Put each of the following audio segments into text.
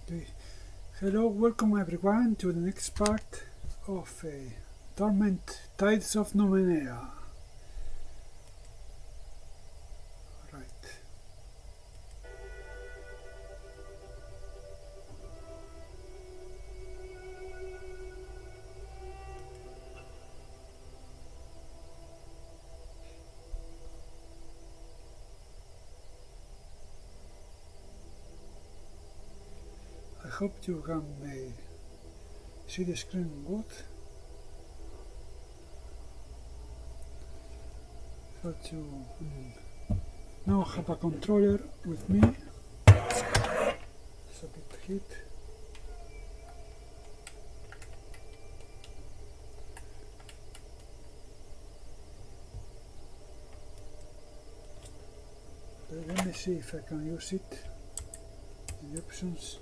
Okay. Hello, welcome everyone to the next part of Torment Tides of Numenera. Right. I hope you can see the screen good. So to now have a controller with me. It's a bit heat. Let me see if I can use it in the options.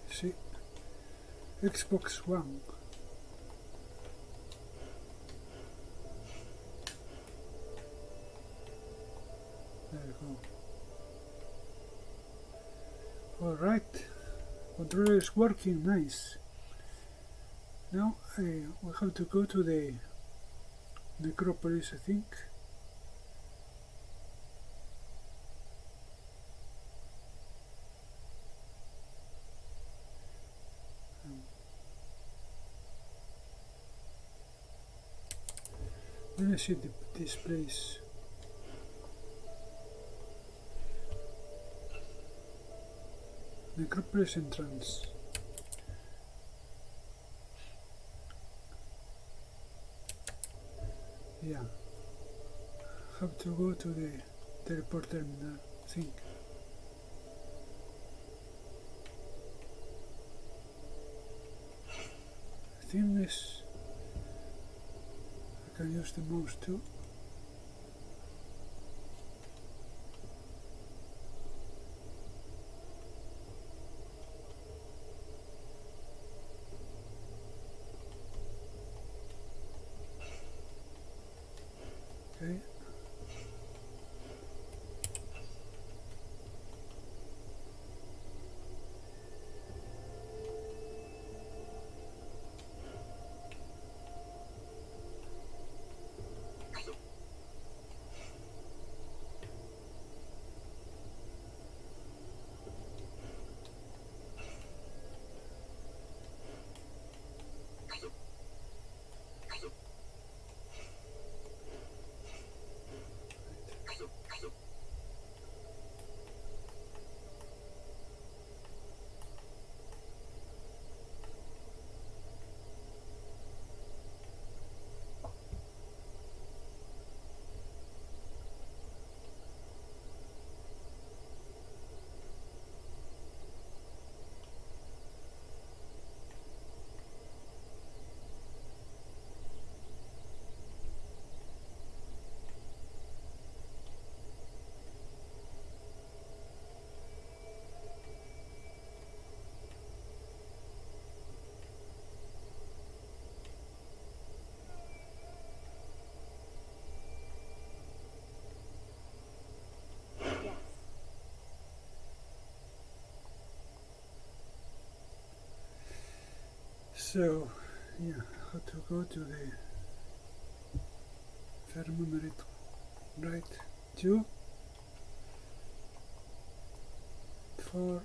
See, Xbox One. There you go. Alright, controller is working nice. Now we have to go to the necropolis, I think. Let me see this place. Necropolis entrance. Yeah. Have to go to the teleport terminal, I think. I think this I can use the mouse too. Okay. So, yeah, how to go to the, if I remember it right, 2, 4,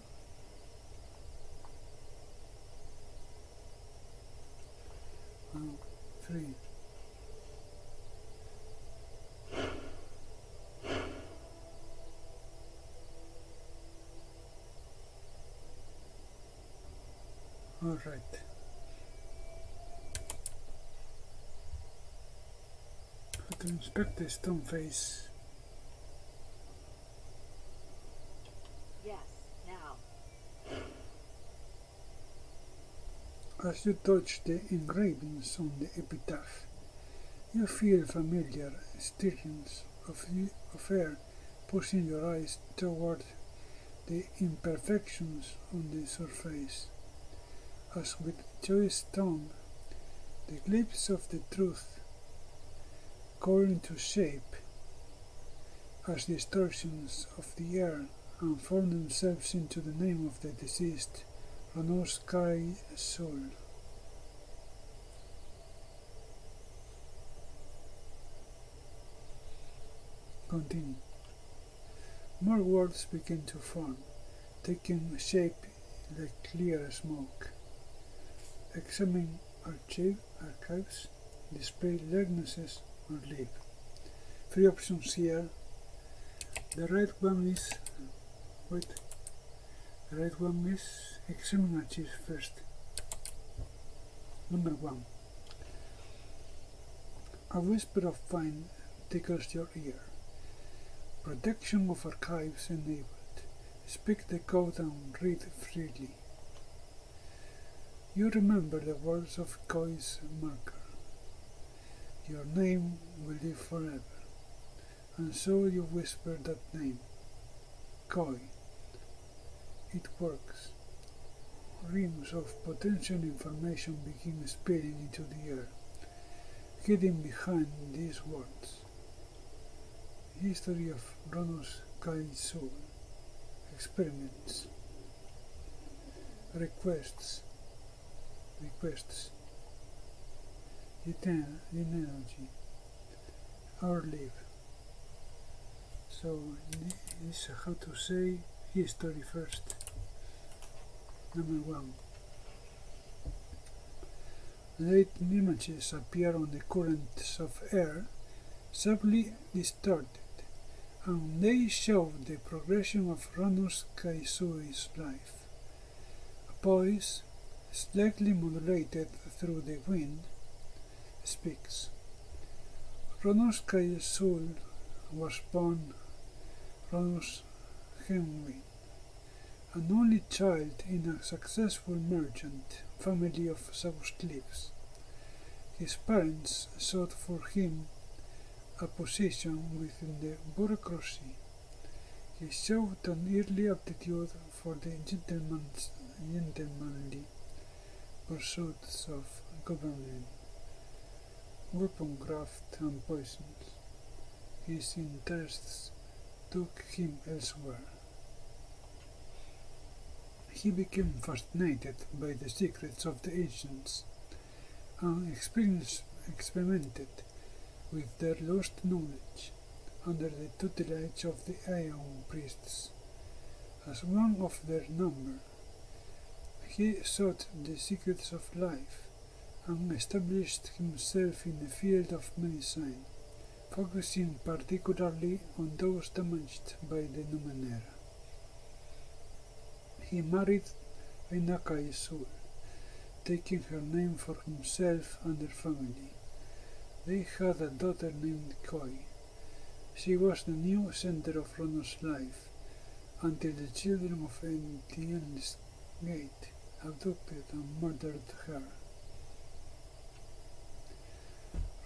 3. All right. To inspect the stone face. Yes, now. As you touch the engravings on the epitaph, you feel familiar stirrings of air pushing your eyes toward the imperfections on the surface. As with choice stone, the glimpse of the truth call into shape as distortions of the air and form themselves into the name of the deceased Ronoskai soul. Continue. More words begin to form, taking shape like clear smoke. Examine archives, display likenesses, or leave. 3 options here. The right one is examine archives first. Number 1. A whisper of fine tickles your ear. Protection of archives enabled. Speak the code and read freely. You remember the words of Koi's marker. Your name will live forever. And so you whisper that name. Koi. It works. Reams of potential information begin spilling into the air, hidden behind these words. History of Ronos Kaisul. Experiments. Requests. Energy. Our live. So this is how to say history first. Number 1. Late images appear on the currents of air, subtly distorted, and they show the progression of Ronos Kaisui's life. A voice, slightly modulated through the wind, speaks. Ronos Kaisul was born Ronos Henry, an only child in a successful merchant family of South Cliffs. His parents sought for him a position within the bureaucracy. He showed an early aptitude for the gentlemanly pursuits of government, weaponcraft and poisons. His interests took him elsewhere. He became fascinated by the secrets of the ancients and experimented with their lost knowledge under the tutelage of the Aeon priests. As one of their number, he sought the secrets of life and established himself in the field of medicine, focusing particularly on those damaged by the Numenera. He married Ainakai Sul, taking her name for himself and their family. They had a daughter named Koi. She was the new center of Ronos' life, until the children of Entien's Gate abducted and murdered her.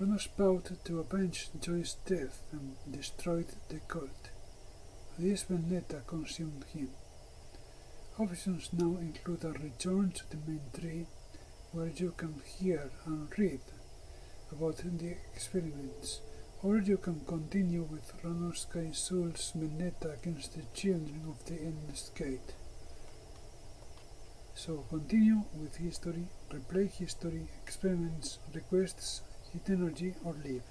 Ronos vowed to avenge Joy's death and destroyed the cult. This vendetta consumed him. Options now include a return to the main tree, where you can hear and read about the experiments, or you can continue with Ronos Kaisul's vendetta against the children of the Endless Gate. So continue with history, replay history, experiments, requests, hit energy, or leave.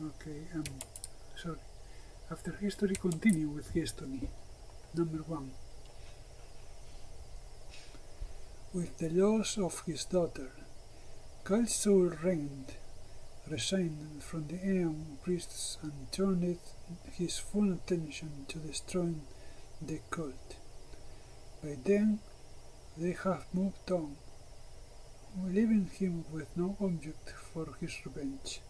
Okay, sorry. After history, continue with history. Number 1. With the loss of his daughter, Kaisul resigned from the Aeon priests and turned his full attention to destroying the cult. By then, they have moved on, leaving him with no object for his revenge.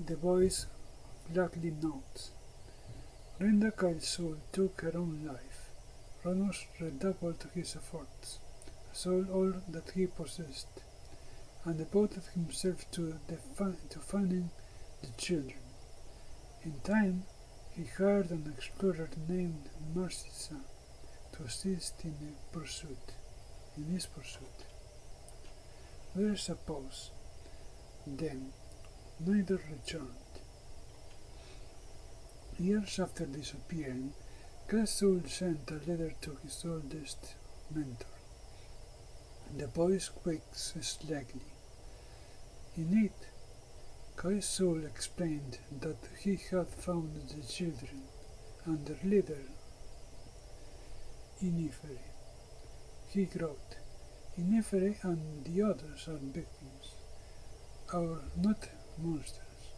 The voice gladly notes. Brenda Kaisul took her own life. Ronos redoubled his efforts, sold all that he possessed, and devoted himself to finding the children. In time, he hired an explorer named Marcisa to assist in his pursuit. There is a pause. Then, neither returned. Years after disappearing, Kasul sent a letter to his oldest mentor. The boy quakes slightly. In it, Kaisul explained that he had found the children and their leader, Inifere. He wrote, Inifere and the others are victims, are not monsters.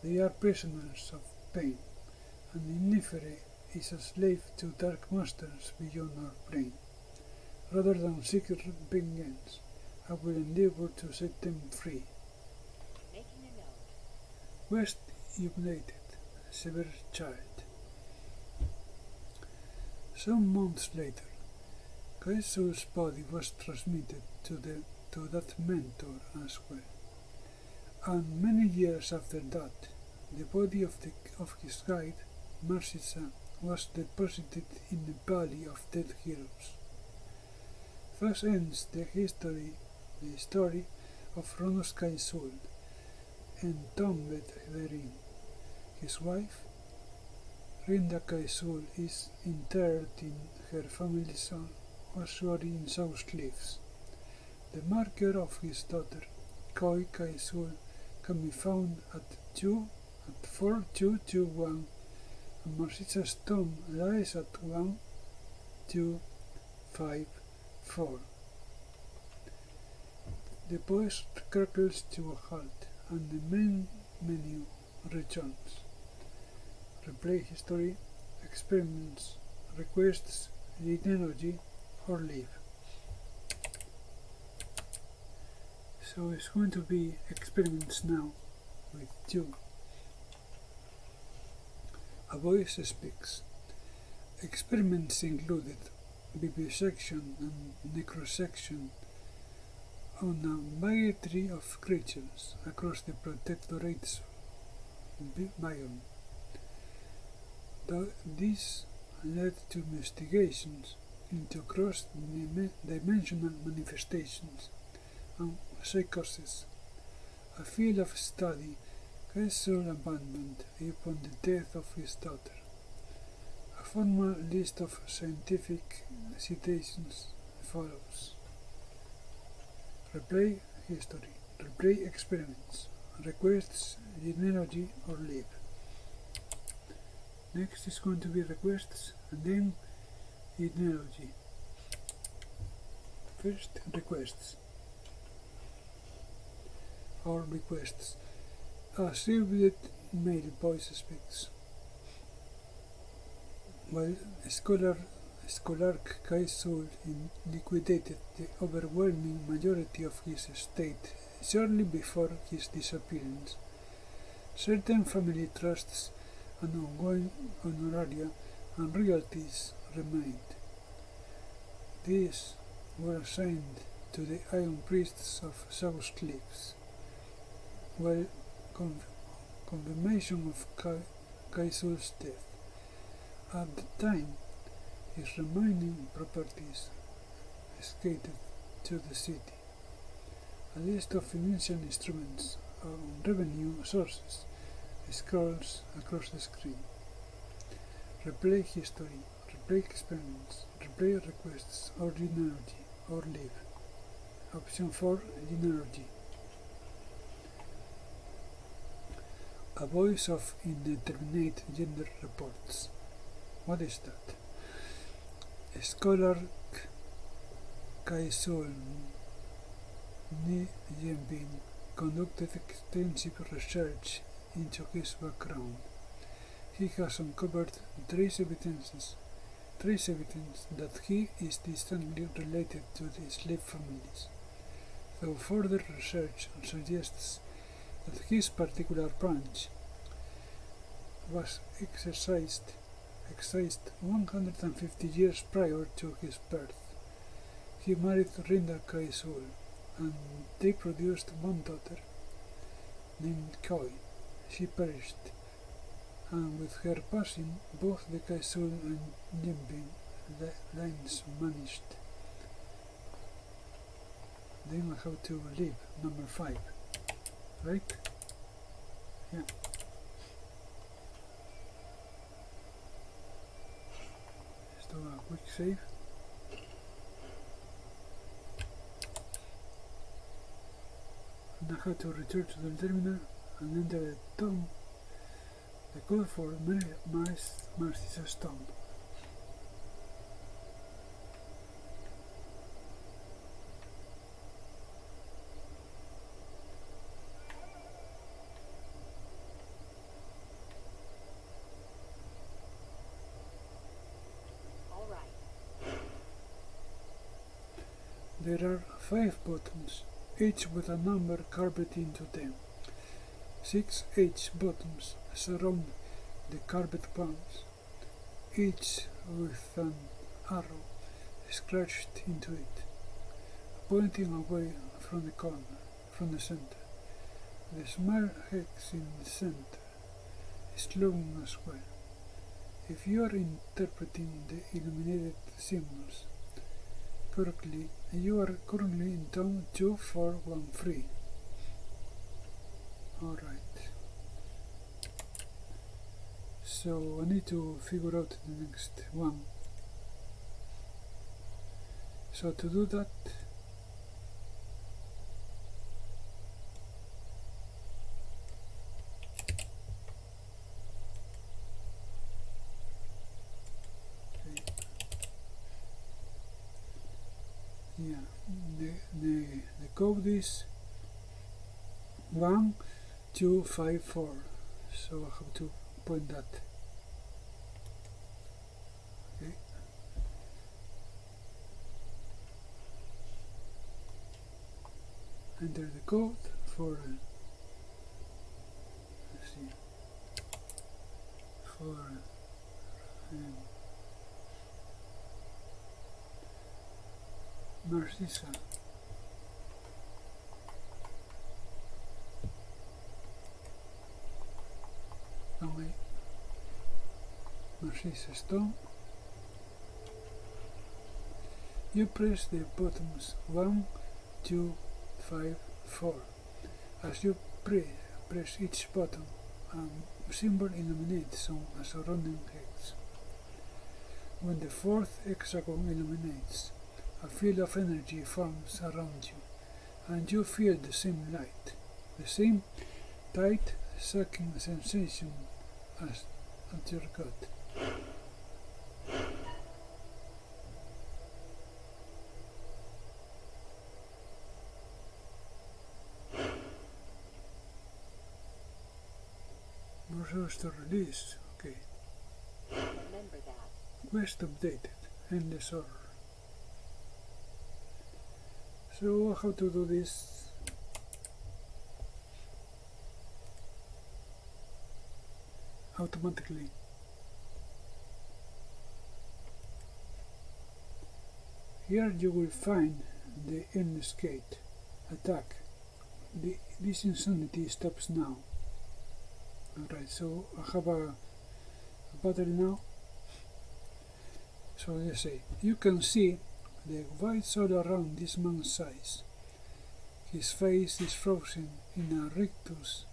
They are prisoners of pain, and Inifere is a slave to dark masters beyond our plane. Rather than seek vengeance, I will endeavor to set them free. Making a note. West United, severe child. Some months later, Kaisul's body was transmitted to that mentor as well. And many years after that, the body of his guide, Marsisa, was deposited in the Valley of Dead Heroes. Thus ends the story of Ronos Kaisul, entombed therein. His wife, Rinda Kaisul, is interred in her family's ossuary in South Cliffs. The marker of his daughter, Koi Kaisul, can be found at 4221, and Marsisa's tomb lies at 1254. The voice crackles to a halt, and the main menu returns. Replay history, experiments, requests, energy, or leave. So it's going to be experiments now with you. A voice speaks. Experiments included vivisection and necrosection on a variety of creatures across the protectorate's biome. This led to investigations into cross-dimensional manifestations and psychosis, a field of study Kaisul abandoned upon the death of his daughter. A formal list of scientific citations follows. Replay history, replay experiments, requests, energy, or leave. Next is going to be requests and then energy. First, requests. Or requests. A silhouetted male voice speaks. While Scholark Kaisul liquidated the overwhelming majority of his estate shortly before his disappearance, certain family trusts and ongoing honoraria and royalties remained. These were assigned to the Iron Priests of South Cliffs, while confirmation of Kaisul's death. At the time, his remaining properties escaped to the city. A list of financial instruments and revenue sources scrolls across the screen. Replay history, replay experiments, replay requests, or energy, or leave. Option 4, energy. A voice of indeterminate gender reports. What is that? Scholar Kaisul Nijembin conducted extensive research into his background. He has uncovered trace evidence that he is distantly related to the slave families, though further research suggests that his particular branch was exercised 150 years prior to his birth. He married Rinda Kaisul, and they produced one daughter, named Koi. She perished, and with her passing, both the Kaisul and Jimbin lines vanished. Then I have to leave number 5, right? Yeah. Let's do a quick save. And I have to return to the terminal and enter the code for Marcy's tomb. There are 5 buttons, each with a number carved into them. 6 H buttons surround the carved ones, each with an arrow scratched into it, pointing away from the corner, from the center. The small hex in the center is glowing as well. If you are interpreting the illuminated symbols correctly, you are currently in Tom 2413. Alright. So I need to figure out the next one. So to do that, the code is 1254, so I have to point that. Okay. Enter the code for let's see, for Narcissa. Narcissa stone. You press the buttons 1, 2, 5, 4. As you press each button, a symbol illuminates on a surrounding hex. When the 4th hexagon illuminates, a field of energy forms around you, and you feel the same light, the same tight, sucking sensation as at your gut. Resource to release, okay. Remember that. Quest updated, endless horror. So how to do this? Automatically. Here you will find the endless gate. Attack. This insanity stops now. Alright, so I have a battery now. So let's say, you can see the whites all around this man's eyes. His face is frozen in a rictus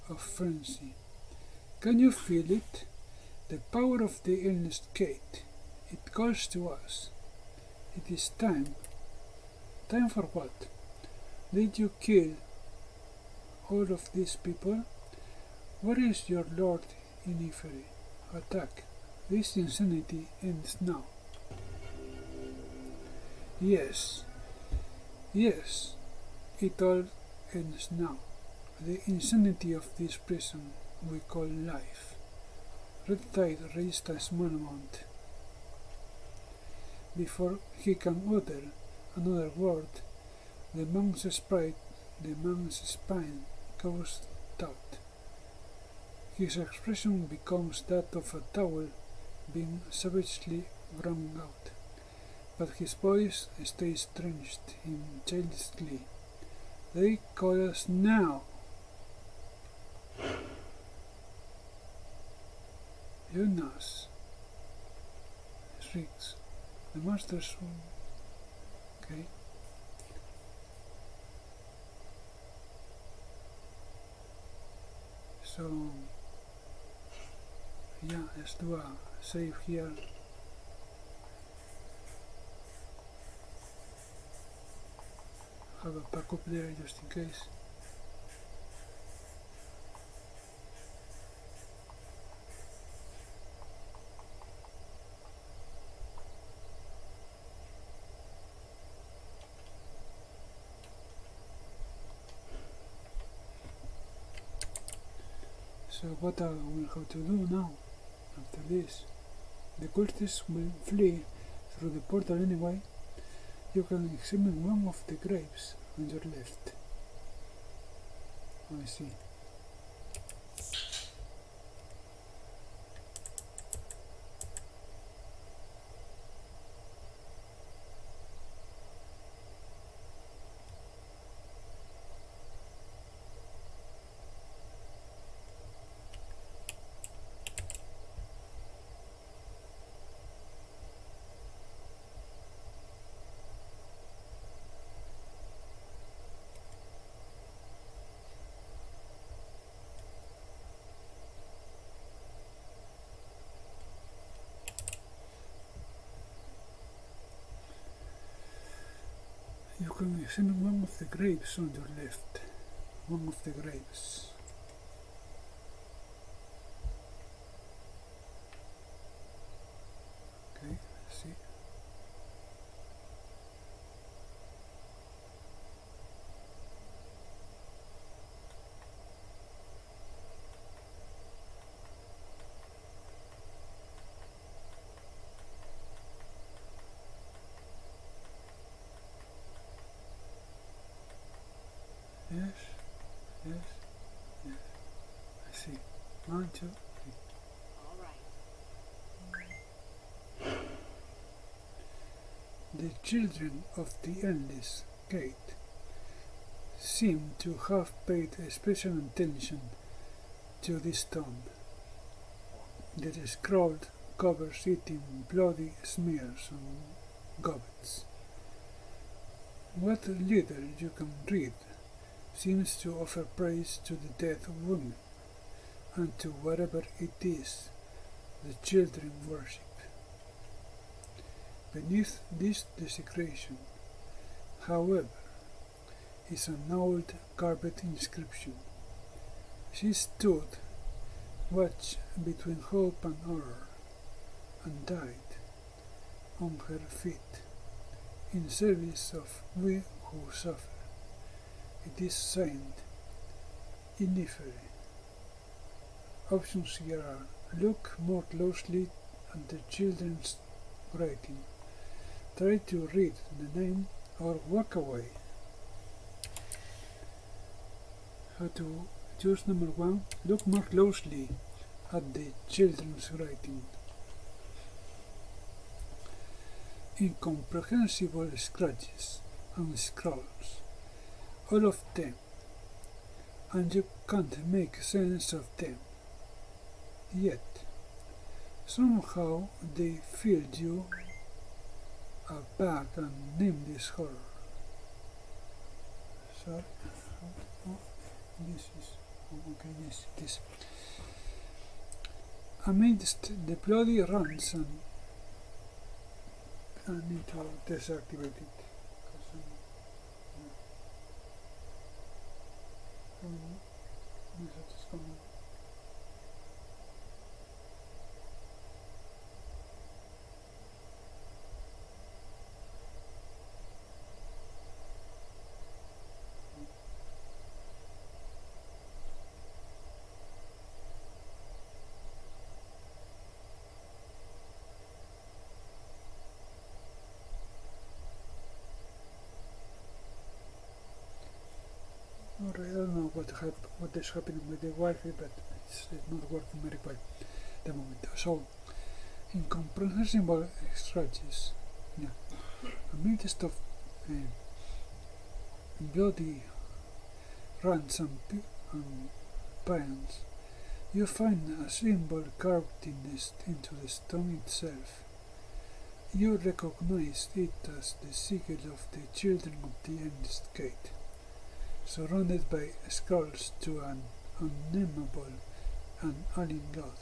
of frenzy. Can you feel it? The power of the endless gate. It calls to us. It is time. Time for what? Did you kill all of these people? Where is your Lord Iniferi? Attack. This insanity ends now. Yes, yes, it all ends now. The insanity of this prison we call life. Red Tide raised a small amount. Before he can utter another word, the man's spine goes taut. His expression becomes that of a towel being savagely wrung out, but his voice stays drenched in childish glee. They call us now. Jonas shrieks. The master's okay. So yeah, let's do a save here. Have a backup there just in case. So what I will have to do now, after this, the cultists will flee through the portal anyway. You can examine one of the graves on your left. I see. You can examine one of the graves on your left. One of the graves. Okay, see. Yes, yes, yes. I see. 1, 2, 3. All right. The children of the Endless Gate seem to have paid special attention to this tomb. The scroll covers it in bloody smears on goblets. What little you can read seems to offer praise to the dead women and to whatever it is the children worship. Beneath this desecration, however, is an old carved inscription. She stood watch between hope and horror, and died on her feet in service of we who suffer. It is signed Inifere. Options here are: look more closely at the children's writing, try to read the name, or walk away. How to choose number 1? Look more closely at the children's writing. Incomprehensible scratches and scrolls, all of them, and you can't make sense of them. Yet, somehow they fill you aback and nameless horror. So, this is okay. Yes, it is. Amidst the bloody runs, and I need to deactivate it. Messages coming. I don't know what is happening with the Wi-Fi, but it's not working very well at the moment. So, incomprehensible scratches. Yeah. Amidst of bloody runs and pines, you find a symbol carved into the stone itself. You recognize it as the sigil of the Children of the Endless Gate, surrounded by scrolls to an unnameable and alien god.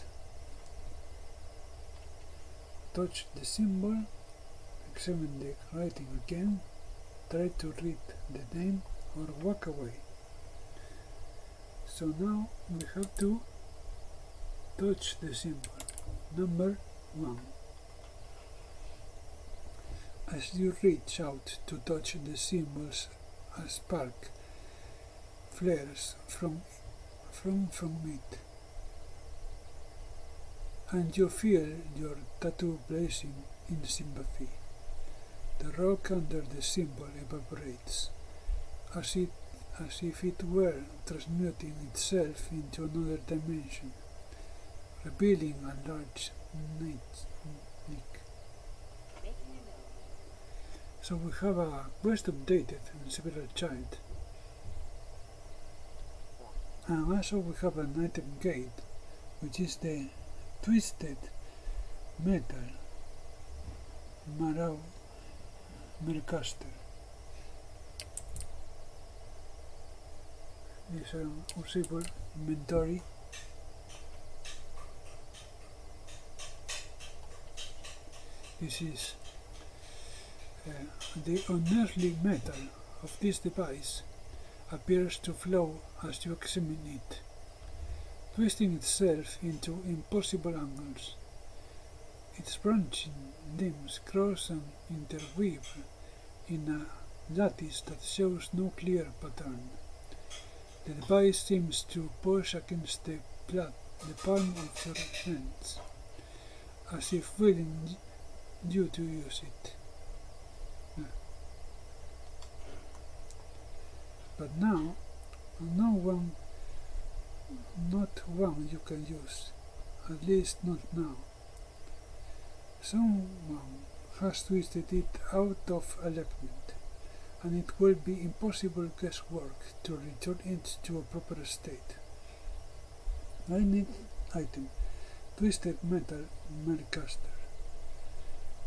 Touch the symbol, examine the writing again, try to read the name or walk away. So now we have to touch the symbol. Number 1. As you reach out to touch the symbols, a spark flares from it, and you feel your tattoo blazing in sympathy. The rock under the symbol evaporates, as if it were transmuting itself into another dimension, revealing a large nick. So we have a quest updated and several child. And also we have an item gate, which is the twisted metal Mercaster. This is an usable inventory. This is the unearthly metal of this device appears to flow as you examine it, twisting itself into impossible angles. Its branching limbs cross and interweave in a lattice that shows no clear pattern. The device seems to push against the palm of your hands, as if willing you to use it. But now, not one you can use, at least not now. Someone has twisted it out of alignment, and it will be impossible guesswork to return it to a proper state. I need item, twisted metal Mercaster.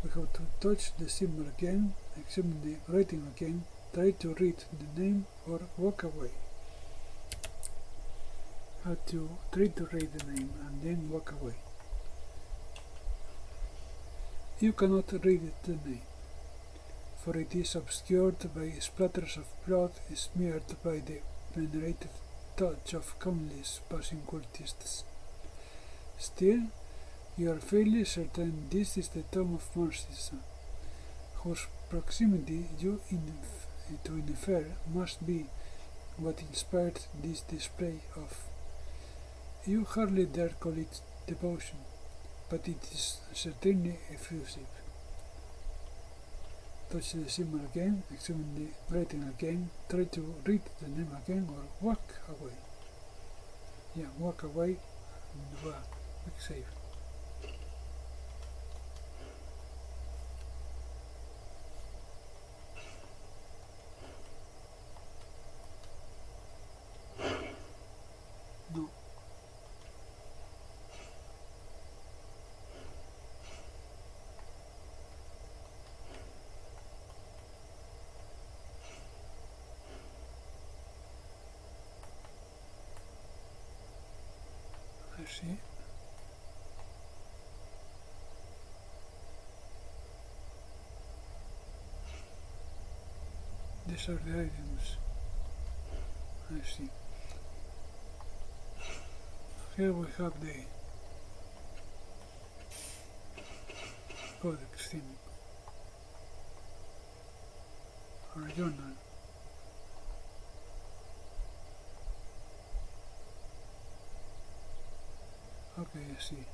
We have to touch the symbol again, examine the writing again, try to read the name or walk away. How to try to read the name and then walk away. You cannot read the name, for it is obscured by splatters of blood smeared by the venerated touch of countless passing cultists. Still, you are fairly certain this is the tomb of Marcisa, whose proximity you to infer must be what inspired this display of. You hardly dare call it devotion, but it is certainly effusive. Touch the symbol again, examine the writing again, try to read the name again or walk away. Walk away and quick save. No. I see. These are the items. I see. Here we have the codex thing, our journal. Okay, I see.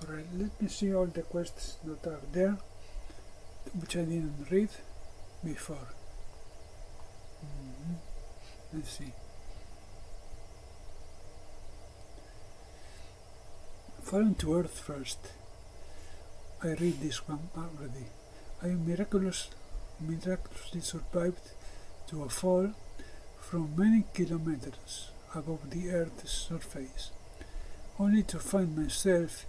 Alright, let me see all the quests that are there, which I didn't read before. Let's see. Fallen to earth first. I read this one already. I miraculously survived to a fall from many kilometers above the Earth's surface, only to find myself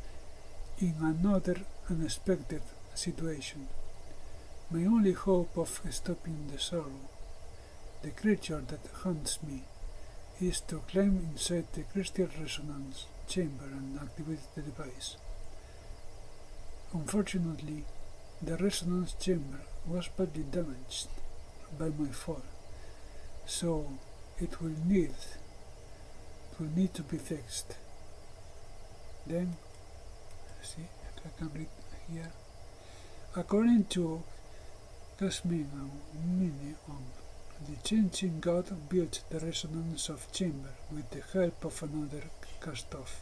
in another unexpected situation. My only hope of stopping the sorrow, the creature that haunts me, is to climb inside the crystal resonance chamber and activate the device. Unfortunately, the resonance chamber was badly damaged by my fall, so it will need to be fixed. Then, see if I can read here. According to Casmin and Minion, the changing god built the resonance of chamber with the help of another cast-off.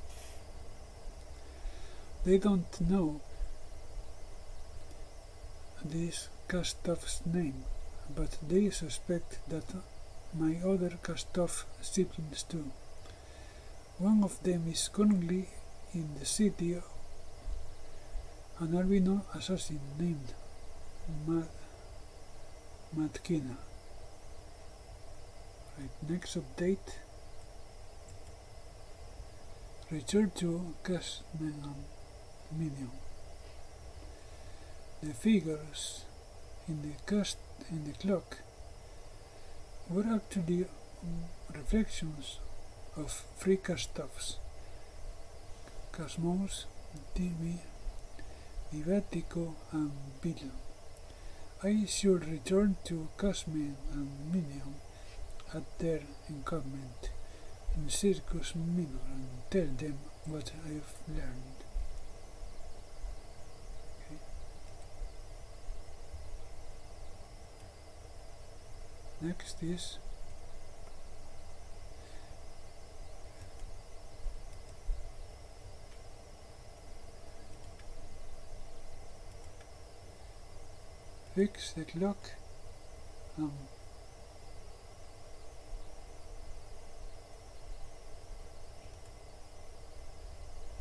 They don't know this cast-off's name, but they suspect that my other cast-off siblings do. One of them is currently in the city, an albino assassin named Matkina. Right, next update. Return to Casmen and Minion. The figures in the clock were actually reflections of three cast-offs: Cosmos, Vivatico, and Billion. I should return to Casmen and Minion at their encampment in Circus Minor and tell them what I've learned. Okay. Next is fix the clock and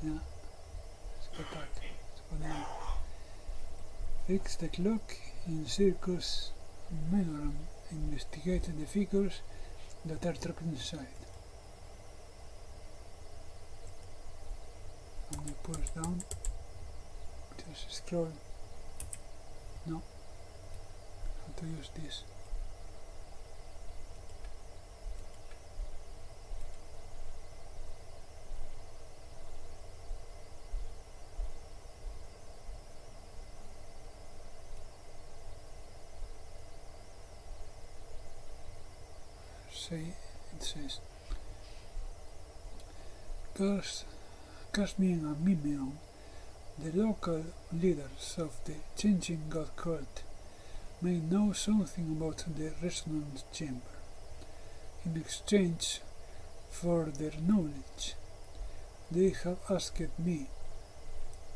let's go back. Fix the clock in Circus Minor and investigate the figures that are trapped inside. And we push down, just scroll. No, how to use this. It says Casmian and Mimeon, the local leaders of the changing god cult, may know something about the resonance chamber. In exchange for their knowledge, they have asked me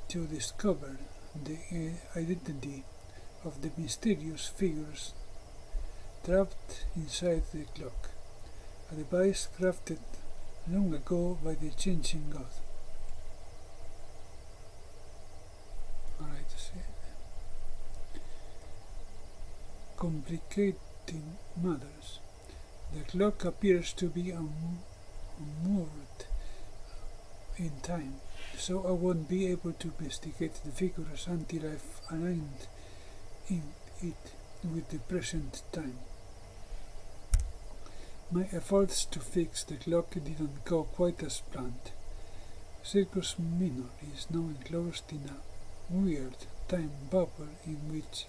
to discover the identity of the mysterious figures trapped inside the clock, a device crafted long ago by the changing god. Alright, see. Complicating matters. The clock appears to be unmoored in time, so I won't be able to investigate the figures until I've aligned it with the present time. My efforts to fix the clock didn't go quite as planned. Circus Minor is now enclosed in a weird time bubble in which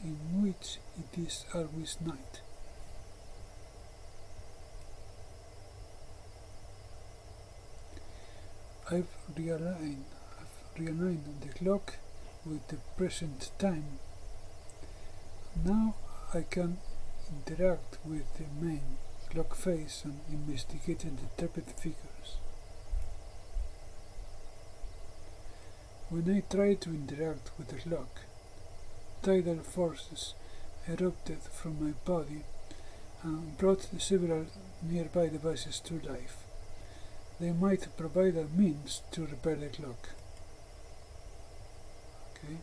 it is always night. I've realigned the clock with the present time. Now I can interact with the main clock face and investigate the trapped figures. When I tried to interact with the clock, tidal forces erupted from my body and brought several nearby devices to life. They might provide a means to repair the clock. Okay.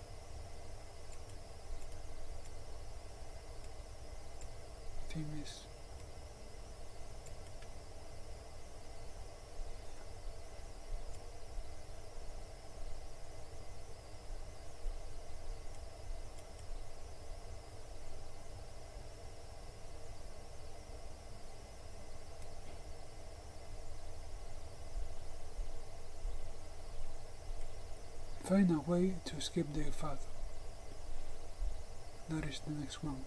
Find a way to escape the fathom. That is the next one.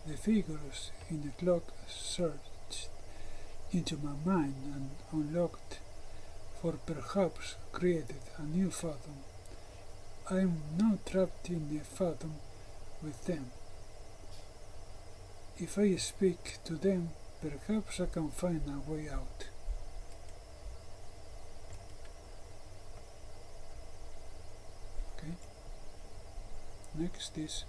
The figures in the clock searched into my mind and unlocked, for perhaps created a new fathom. I am now trapped in the fathom with them. If I speak to them, perhaps I can find a way out. Okay. Next is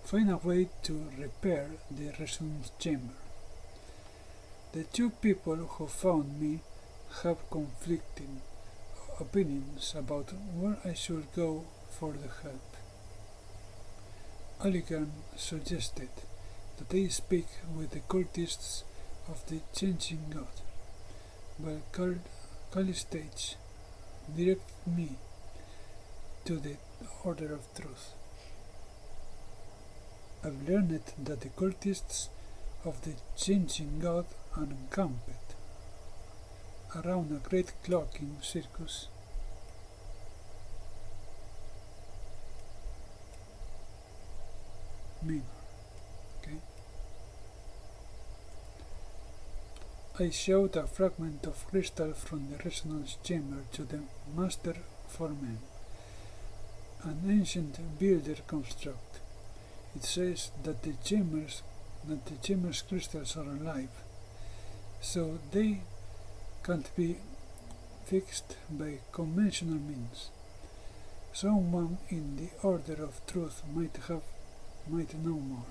find a way to repair the resonance chamber. The two people who found me have conflicting opinions about where I should go for the help. Aligan suggested that I speak with the cultists of the changing god, while Callistage directed me to the Order of Truth. I've learned that the cultists of the changing god are encamped around a great clocking circus. Minor. Okay. I showed a fragment of crystal from the resonance chamber to the master foreman, an ancient builder construct. It says that the chamber's crystals are alive, so they can't be fixed by conventional means. Someone in the Order of Truth might know more.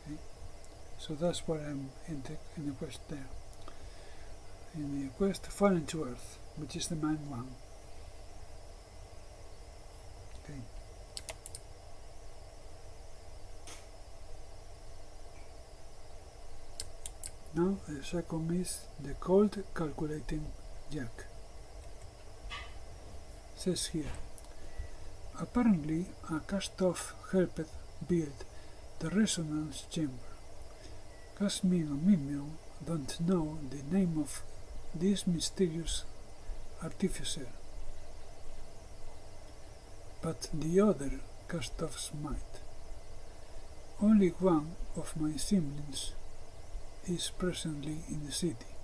Okay? So that's what I'm in the quest there. In the quest Fallen to Earth, which is the main one. Okay. Now the second is the cold calculating jack. Says here, apparently a cast-off helped build the resonance chamber. Casmin and Mimion don't know the name of this mysterious artificer, but the other cast-offs might. Only one of my siblings is presently in the city,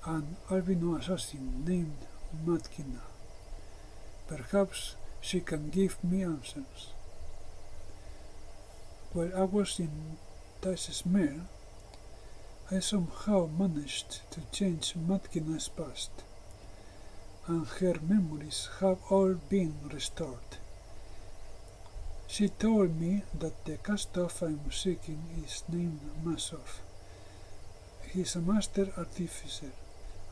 an albino assassin named Matkina. Perhaps she can give me answers. While I was in Tasesmere, I somehow managed to change Matkina's past, and her memories have all been restored. She told me that the cast-off I'm seeking is named Masov. He's a master artificer,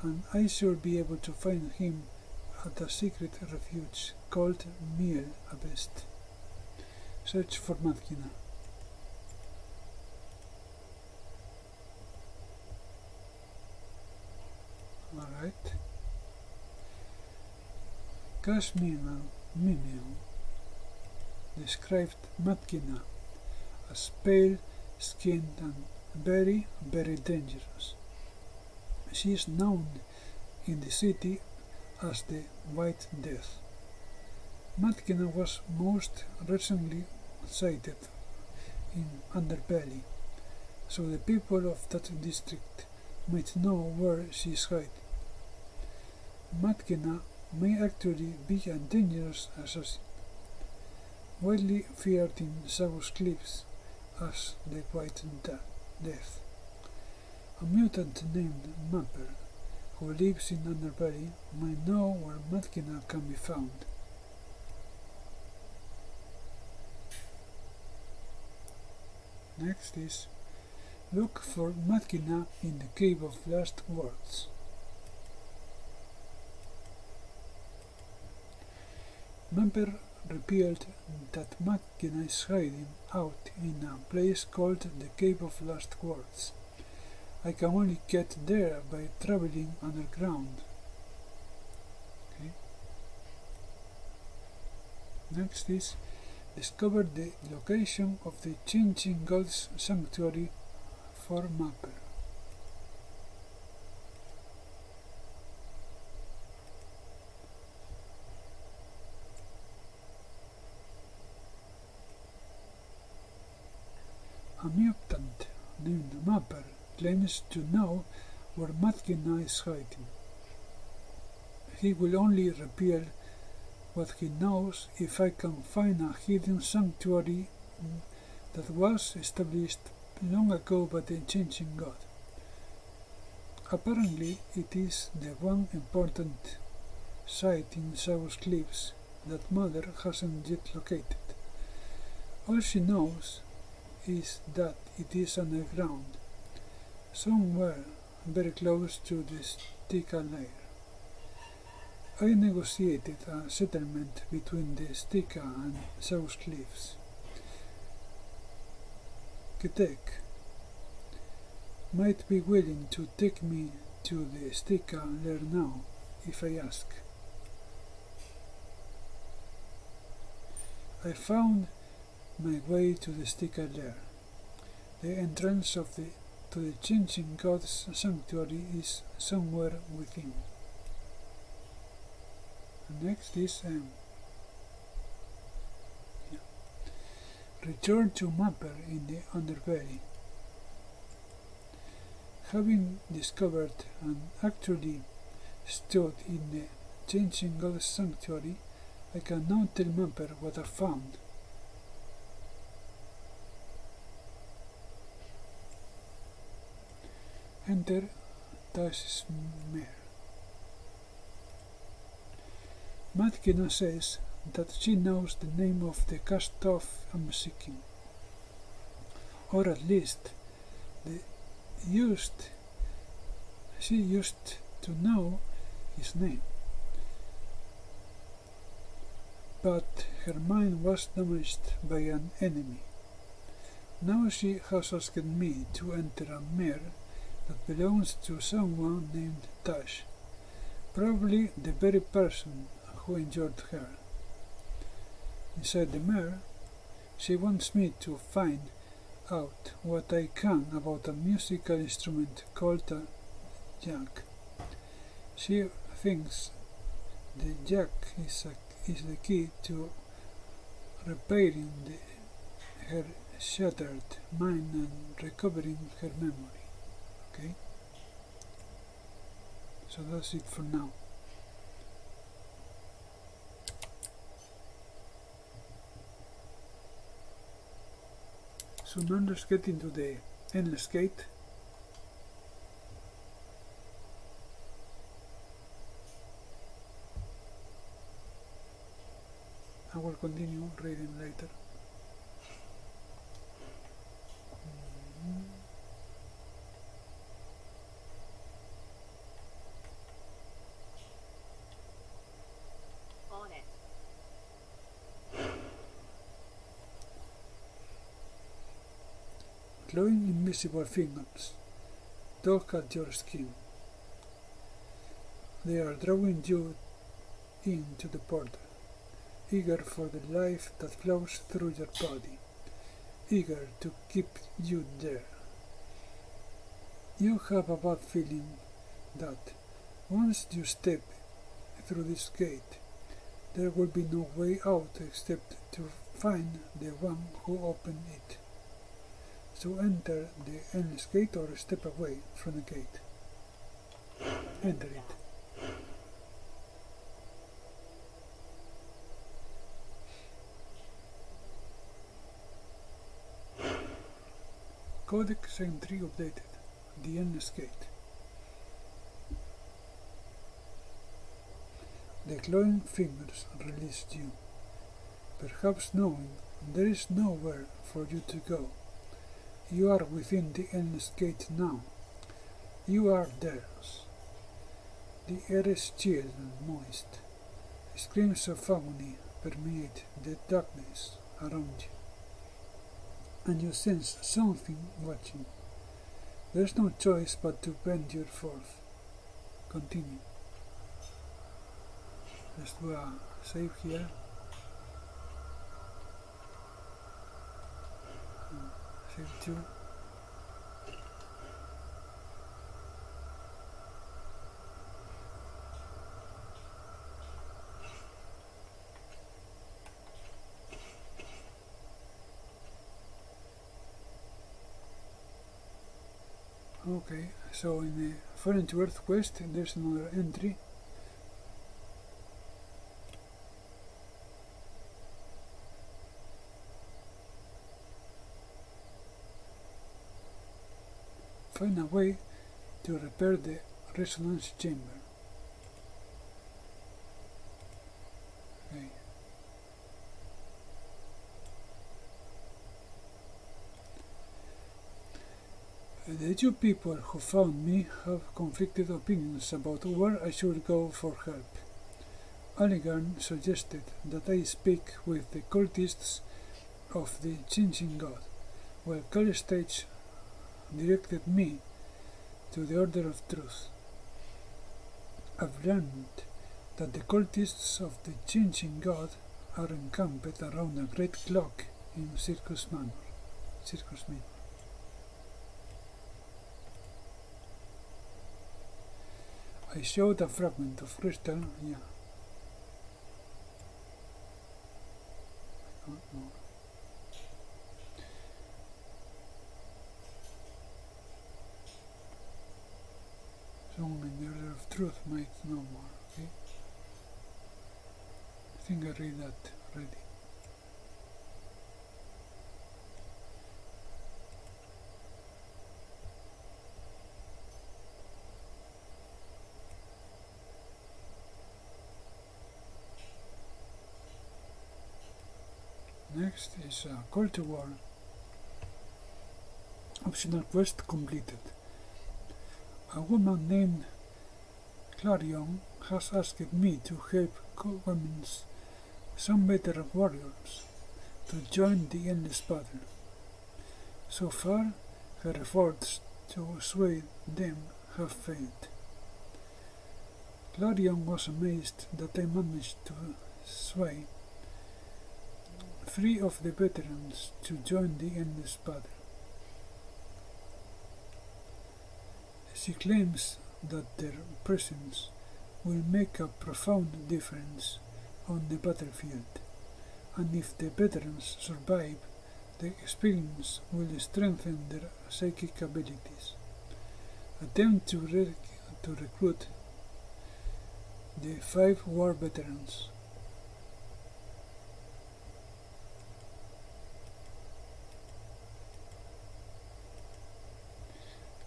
and I should be able to find him at a secret refuge called Miel Abest. Search for Matkina. Alright. Casmin and Mimion described Matkina as pale-skinned and very, very dangerous. She is known in the city as the White Death. Matkina was most recently sighted in Underbelly, so the people of that district might know where she is hiding. Matkina may actually be a dangerous assassin, widely feared in Savos Cliffs as the White Death. A mutant named Mapper, who lives in Underbelly, might know where Matkina can be found. Next is look for Matkina in the Cave of Last Words. Mapper revealed that Matkina is hiding out in a place called the Cave of Last Words. I can only get there by traveling underground. Okay. Next is discovered the location of the Changing Gods Sanctuary for Mapper. A mutant named Mapper claims to know where Matkina is hiding. He will only reveal what he knows if I can find a hidden sanctuary that was established long ago by the Changing God. Apparently, it is the one important site in South Cliffs that Mother hasn't yet located. All she knows is that it is underground, somewhere very close to the Stika lair. I negotiated a settlement between the Stika and South Cliffs. Ketek might be willing to take me to the Stika lair now, if I ask. I found my way to the Stika lair. The entrance to the Changing Gods Sanctuary is somewhere within. Next is return to Mapper in the underbelly. Having discovered and actually stood in the Changing Gods Sanctuary, I can now tell Mapper what I found. Enter Tash's mare. Matkina says that she knows the name of the cast-off I'm seeking, or at least she used to know his name, but her mind was damaged by an enemy. Now she has asked me to enter a mare that belongs to someone named Tash, probably the very person who injured her. Inside the mare, she wants me to find out what I can about a musical instrument called a jack. She thinks the jack is the key to repairing her shattered mind and recovering her memory. Okay? So that's it for now. So now let's get into the Endless Gate. I will continue reading later. On it. Glowing invisible fingers dug at your skin. They are drawing you into the portal, eager for the life that flows through your body, eager to keep you there. You have a bad feeling that once you step through this gate, there will be no way out except to find the one who opened it. So enter the Endless Gate or step away from the gate. Enter it. Codex entry updated. The Endless Gate. The glowing fingers released you, perhaps knowing there is nowhere for you to go. You are within the Endless Gate now. You are theirs. The air is chill and moist. Screams of agony permeate the darkness around you, and you sense something watching. There's no choice but to venture forth. Continue. Let's do a save here. 32. Okay, so in the Fallen to Earth quest there's another entry. Find a way to repair the resonance chamber. Okay. The two people who found me have conflicted opinions about where I should go for help. Aligarn suggested that I speak with the cultists of the Changing God, while Calistage directed me to the Order of Truth. I've learned that the cultists of the Changing God are encamped around a great clock in Circus Minor. I showed a fragment of crystal, yeah. I don't know. Someone in the Order of Truth might know more, okay? I think I read that already. Next is a Call to War. Optional quest completed. A woman named Clarion has asked me to help convince some better warriors to join the endless battle. So far, her efforts to sway them have failed. Clarion was amazed that I managed to sway 3 of the veterans to join the endless battle. She claims that their presence will make a profound difference on the battlefield, and if the veterans survive, the experience will strengthen their psychic abilities. Attempt to recruit the 5 war veterans.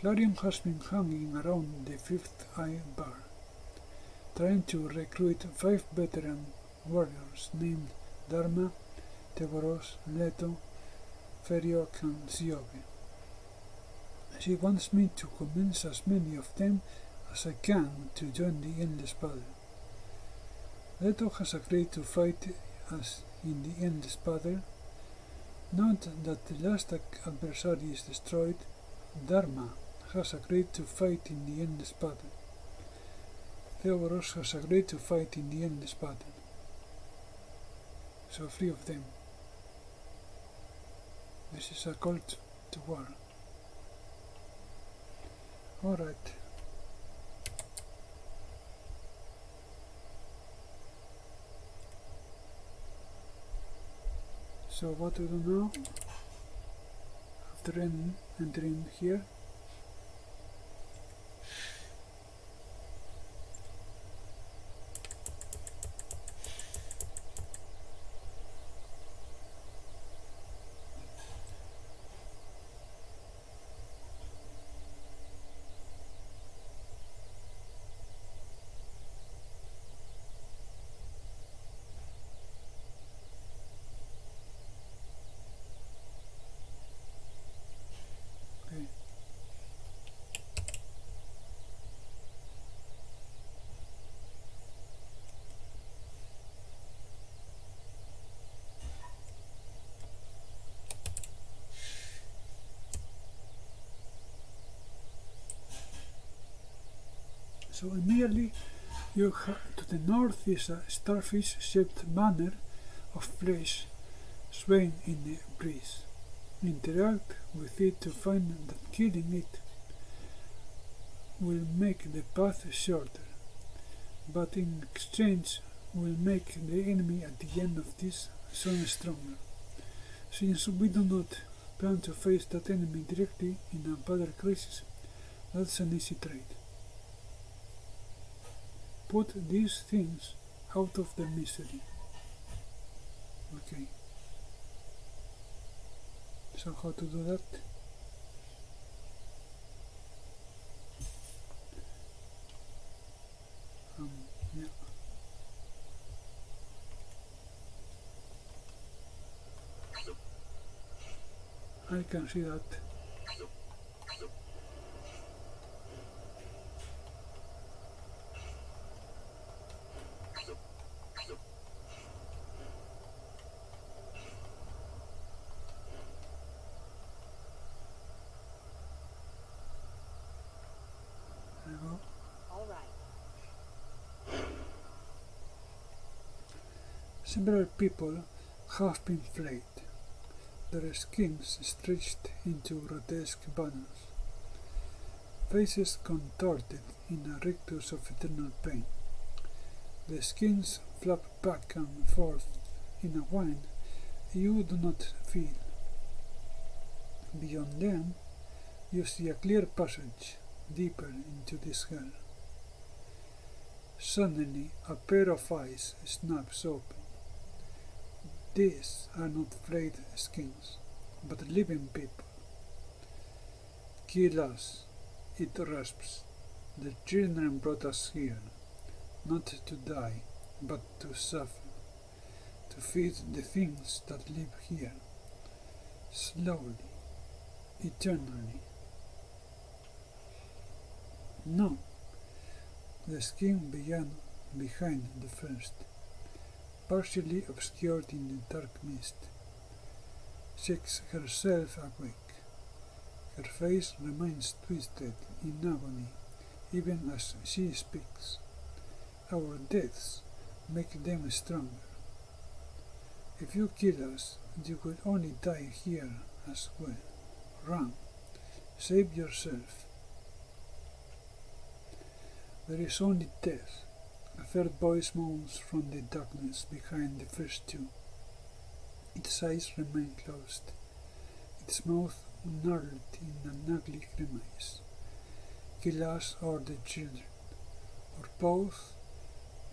Clarion has been hanging around the 5th Eye Bar, trying to recruit 5 veteran warriors named Dharma, Tevoros, Leto, Feriok and Siobe. She wants me to convince as many of them as I can to join the endless battle. Leto has agreed to fight us in the endless battle. Note that the last adversary is destroyed. Dharma has agreed to fight in the endless battle. Theoboros has agreed to fight in the endless battle. So 3 of them. This is a call to war. Alright. So what to do now? After entering here. So immediately to the north is a starfish-shaped banner of flesh swaying in the breeze. Interact with it to find that killing it will make the path shorter, but in exchange will make the enemy at the end of this zone stronger. Since we do not plan to face that enemy directly in a battle crisis, that's an easy trade. Put these things out of the misery. Okay. So how to do that? Yeah. I can see that. There you go. All right. Several people have been flayed, their skins stretched into grotesque banners, faces contorted in a rictus of eternal pain. The skins flap back and forth in a whine you do not feel. Beyond them, you see a clear passage deeper into this hell. Suddenly, a pair of eyes snaps open. These are not flayed skins, but living people. Kill us, it rasps. The children brought us here, not to die, but to suffer, to feed the things that live here, slowly, eternally. No, the skin behind the first, partially obscured in the dark mist, shakes herself awake. Her face remains twisted in agony even as she speaks. Our deaths make them stronger. If you kill us, you will only die here as well. Run. Save yourself. There is only death. A third voice moans from the darkness behind the first two. Its eyes remain closed, its mouth gnarled in an ugly grimace. Kill us or the children, or both,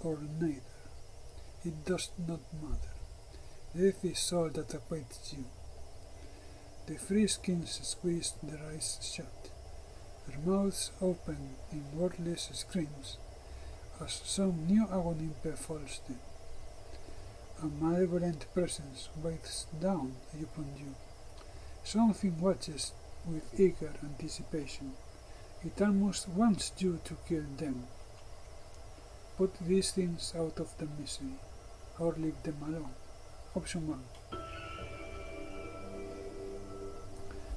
or neither. It does not matter. Death is all that awaits you. The three skins squeeze their eyes shut, their mouths open in wordless screams as some new agony befalls them. A malevolent presence weighs down upon you. Something watches with eager anticipation. It almost wants you to kill them. Put these things out of the misery, or leave them alone. Option 1.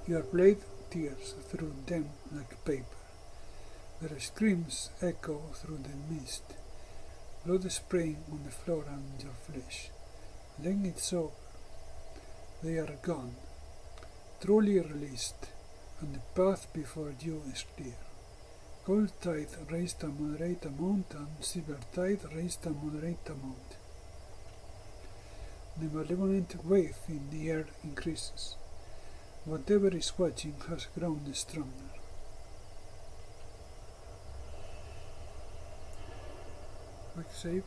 Your blade tears through them like paper. Their screams echo through the mist, blood spraying on the floor and your flesh. Then it's over. They are gone, truly released, and the path before you is clear. Gold tide raised a moderate amount, and silver tide raised a moderate amount. The malevolent wave in the air increases. Whatever is watching has grown stronger. Quick save.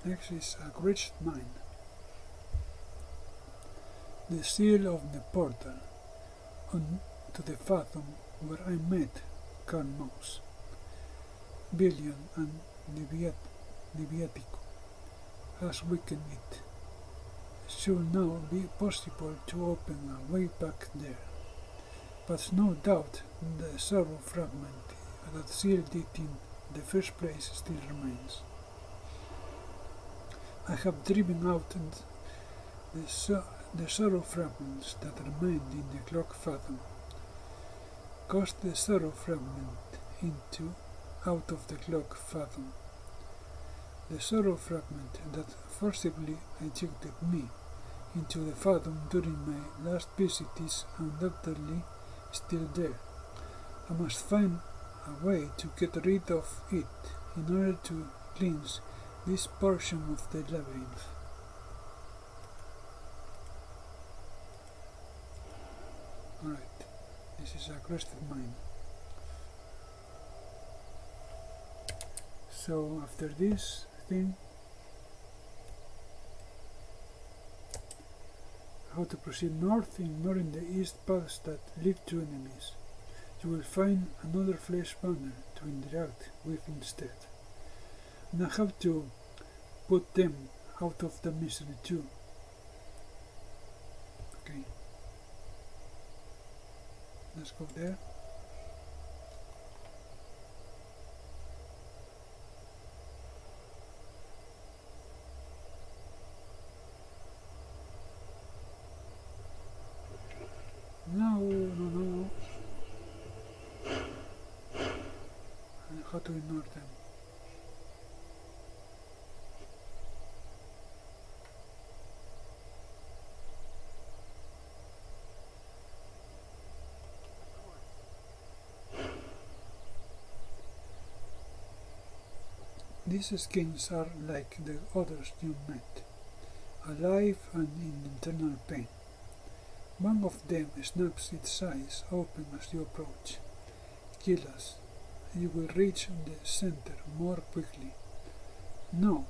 Next is a glitched mine. The seal of the portal on to the fathom where I met Karl Billion and Leviatico. has weakened it. Should now be possible to open a way back there. But no doubt the sorrow fragment that sealed it in the first place still remains. I have driven out the sorrow fragments that remained in the clock fathom, cast the sorrow fragment out of the clock fathom. The sorrow fragment that forcibly ejected me into the fathom during my last visit is undoubtedly still there. I must find a way to get rid of it in order to cleanse this portion of the labyrinth. Alright, this is a crested mine. So after this thing, how to proceed north, ignoring the east paths that lead to enemies. You will find another flesh banner to interact with instead. And I have to put them out of the misery too. Okay. Let's go there. No. And how to ignore them? These skins are like the others you met, alive and in internal pain. One of them snaps its eyes open as you approach. Kill us. You will reach the center more quickly. No,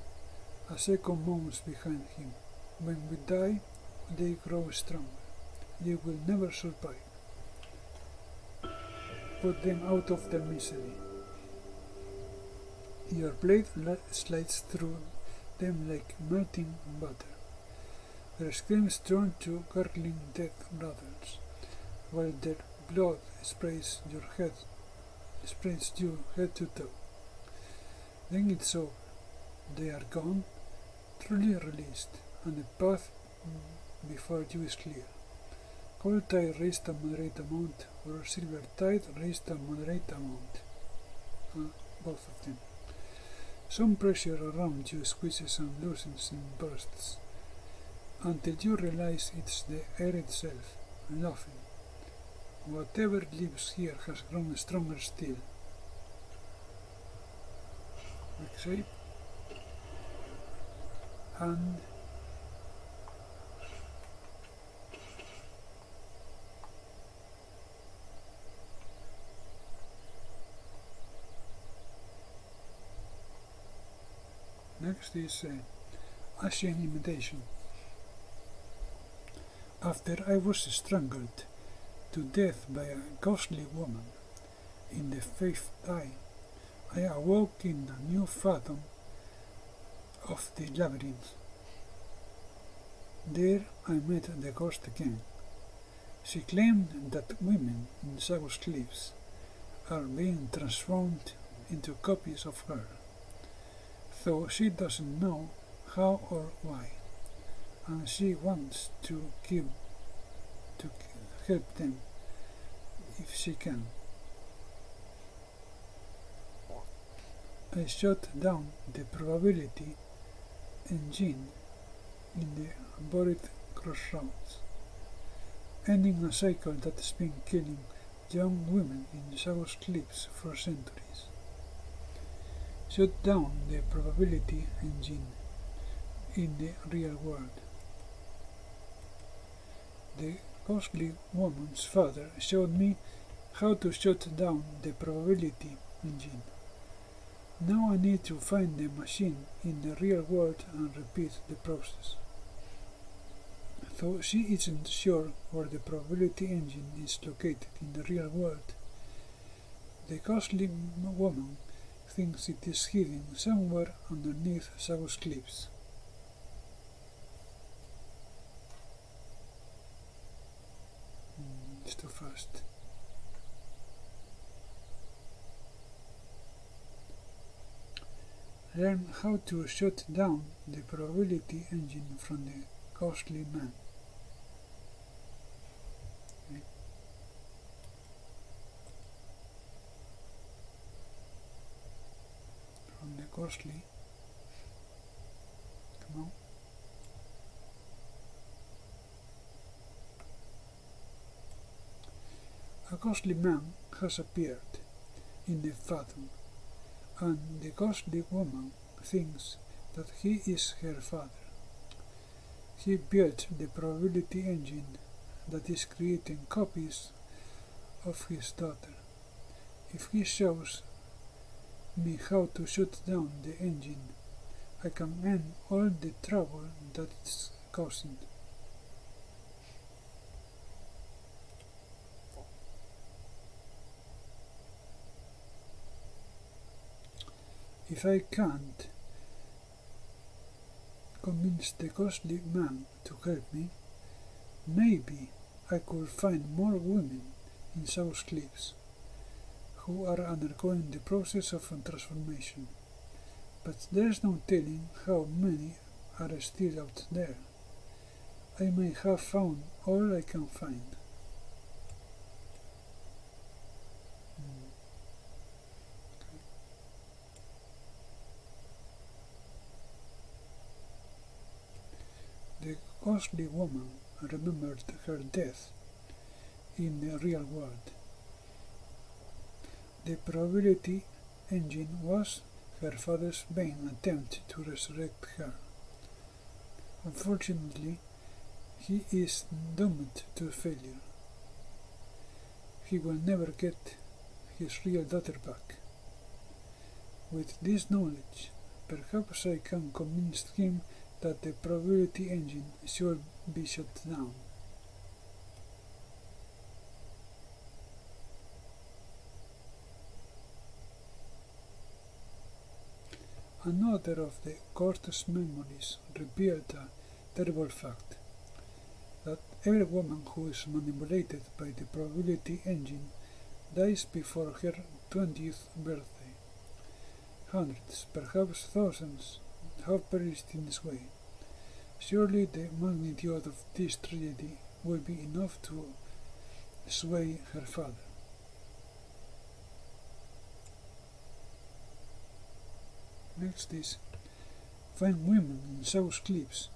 a second moans behind him. When we die, they grow stronger. You will never survive. Put them out of their misery. Your blade slides through them like melting butter. Their screams turn to gurgling death rattles, while their blood sprays you head to toe. Then it's over. They are gone, truly released, and the path before you is clear. Cold tide raised a moderate amount, or silver tide raised a moderate amount. Both of them. Some pressure around you squeezes and loosens in bursts, until you realize it's the air itself, laughing. Whatever lives here has grown stronger still. Escape. And next is Asian imitation. After I was strangled to death by a ghostly woman in the fifth eye, I awoke in a new fathom of the labyrinth. There I met the ghost again. She claimed that women in Sagus Cliffs are being transformed into copies of her, though she doesn't know how or why, and she wants to help them if she can. I shut down the probability engine in the buried crossroads, ending a cycle that has been killing young women in Sagus Cliffs for centuries. Shut down the probability engine in the real world. The ghostly woman's father showed me how to shut down the probability engine. Now I need to find the machine in the real world and repeat the process. Though she isn't sure where the probability engine is located in the real world, the ghostly woman thinks it is hidden somewhere underneath Sagus Cliffs. It's too fast. Learn how to shut down the probability engine from the ghostly man. Okay. From the ghostly. Come on. A ghostly man has appeared in the fathom, and the ghostly woman thinks that he is her father. He built the probability engine that is creating copies of his daughter. If he shows me how to shut down the engine, I can end all the trouble that it's causing. If I can't convince the ghostly man to help me, maybe I could find more women in South Cliffs who are undergoing the process of transformation, but there's no telling how many are still out there. I may have found all I can find. The ghostly woman remembered her death in the real world. The probability engine was her father's vain attempt to resurrect her. Unfortunately, he is doomed to failure. He will never get his real daughter back. With this knowledge, perhaps I can convince him that the probability engine should be shut down. Another of the ghost's memories revealed a terrible fact, that every woman who is manipulated by the probability engine dies before her 20th birthday. Hundreds, perhaps thousands, have perished in this way. Surely the magnitude of this tragedy will be enough to sway her father. Next is find women in South Cliffs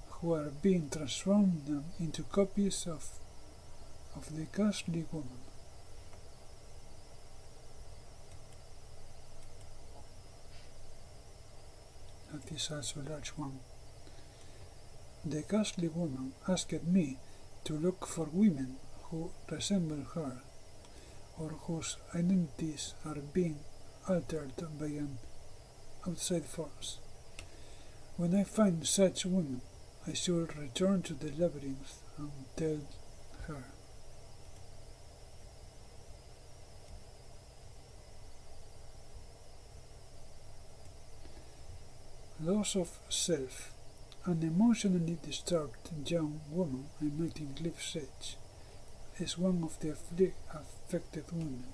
who are being transformed into copies of the ghostly woman. That is also a large one. The ghostly woman asked me to look for women who resemble her, or whose identities are being altered by an outside force. When I find such women, I should return to the labyrinth and tell her. Loss of self. An emotionally disturbed young woman I met in Cliff's Edge is one of the affected women.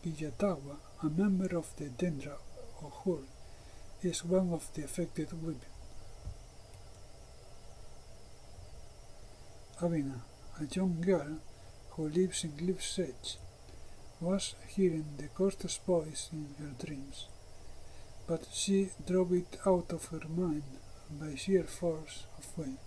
Villatawa, a member of the Dendra Ohur, is one of the affected women. Avina, a young girl who lives in Cliff's Edge, was hearing the ghost's voice in her dreams, but she drove it out of her mind by sheer force of will.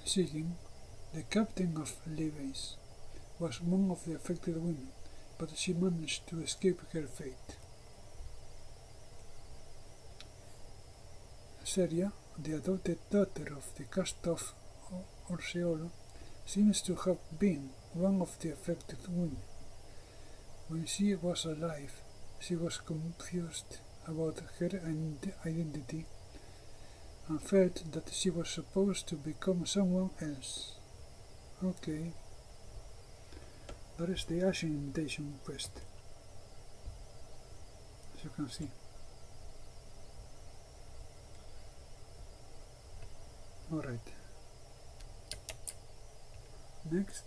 Sigyn, the captain of Levi's, was one of the affected women, but she managed to escape her fate. Seria, the adopted daughter of the cast-off Orseolo, seems to have been one of the affected women. When she was alive, she was confused about her identity and felt that she was supposed to become someone else. Okay, that is the Ashen Invitation quest, as you can see. Alright. Next,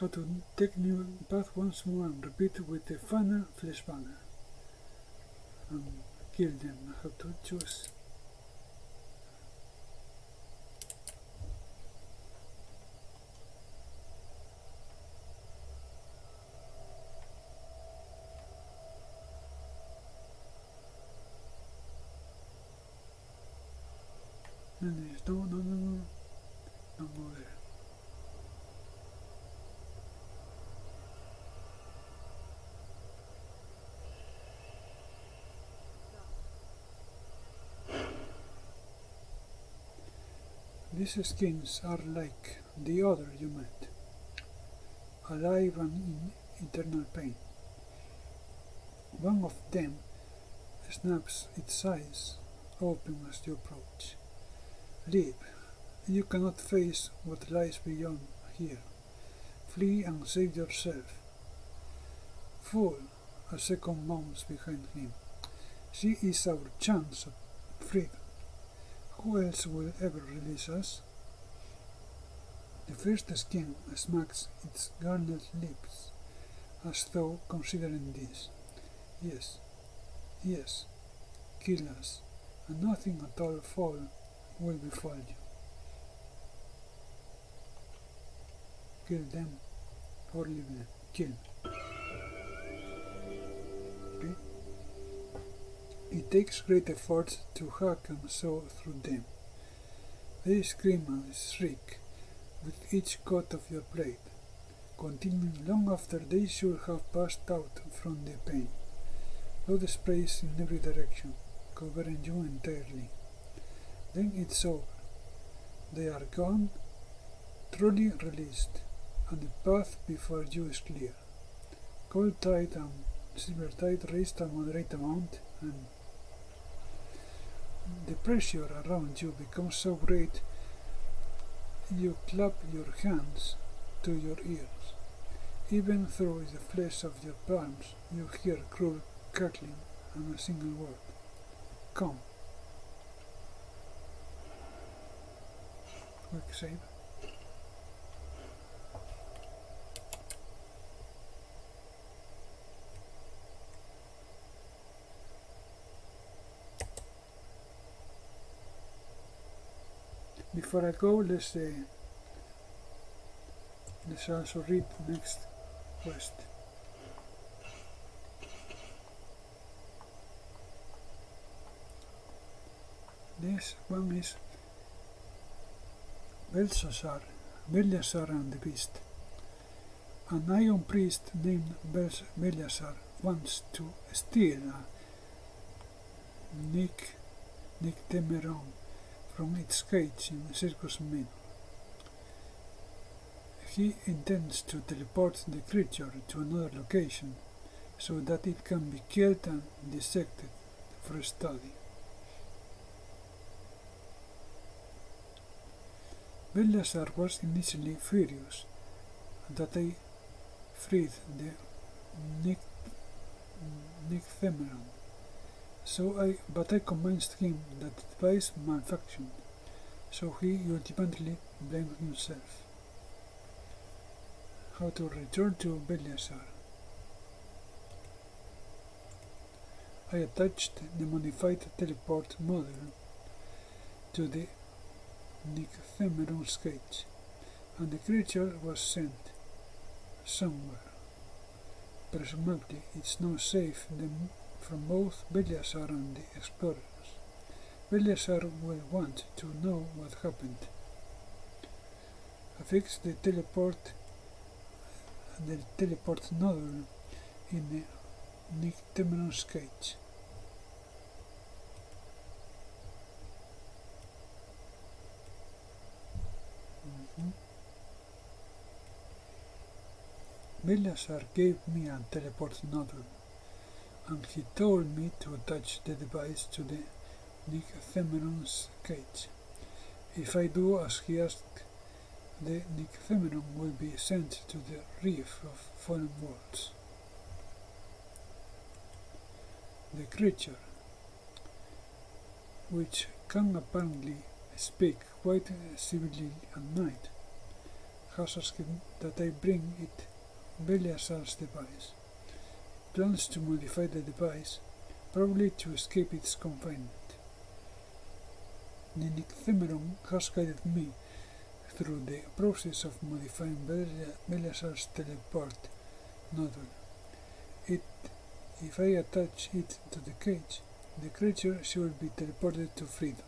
how to take new path once more and repeat with the final flesh banner. And kill them. I have to choose. And don't go there. These skins are like the other you met, alive and in eternal pain. One of them snaps its eyes open as you approach. Leave. You cannot face what lies beyond here. Flee and save yourself. Fool, a second mounts behind him. She is our chance of freedom. Who else will ever release us? The first skin smacks its garnered lips, as though considering this. Yes, yes, kill us, and nothing at all foul will befall you. Kill them, or leave them. Kill. Okay? It takes great effort to hack and saw through them. They scream and shriek with each cut of your blade, continuing long after they should have passed out from the pain. Blood sprays in every direction, covering you entirely. Then it's over. They are gone, truly released, and the path before you is clear. Cold tide and silver tide raised a moderate amount, and the pressure around you becomes so great you clap your hands to your ears. Even through the flesh of your palms you hear cruel cackling and a single word. Come. Quick save. Before I go, let's also read the next quest. This one is Belshazzar and the Beast. An iron priest named Belshazzar wants to steal a Nyctemeron from its cage in Circus Minor. He intends to teleport the creature to another location so that it can be killed and dissected for study. Belshazzar was initially furious that I freed the Nyctemeron, but I convinced him that the device malfunctioned, so he ultimately blamed himself. How to return to Belshazzar. I attached the modified teleport module to the Nyctemeron's cage, and the creature was sent somewhere. Presumably it's now safe from both Belshazzar and the explorers. Belshazzar will want to know what happened. I fixed the teleport nodule in the Nyctemeron's cage. Belshazzar gave me a teleport nodule, and he told me to attach the device to the Nycthemeron's cage. If I do as he asked, the Nycthemeron will be sent to the reef of fallen worlds. The creature, which can apparently speak quite civilly at night, has asked that I bring it Beliasar's device. It plans to modify the device, probably to escape its confinement. The Nycthemeron has guided me through the process of modifying Beliasar's teleport nodule. If I attach it to the cage, the creature will be teleported to freedom.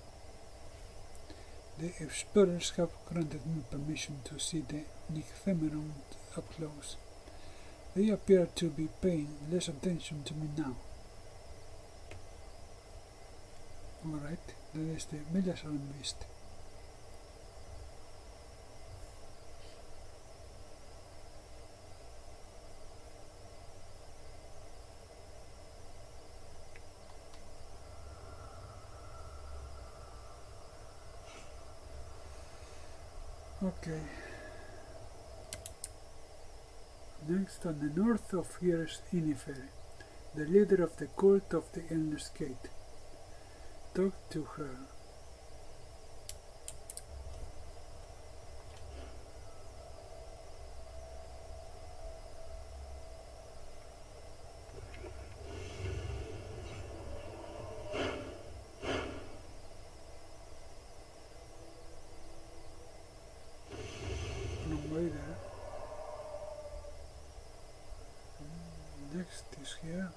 The explorers have granted me permission to see the Nycthemeron up close. They appear to be paying less attention to me now. Alright, that is the Beliasar beast. Okay. Next, on the north of here is Inifere, the leader of the cult of the Endless Gate. Talk to her. Long way there. Next is here.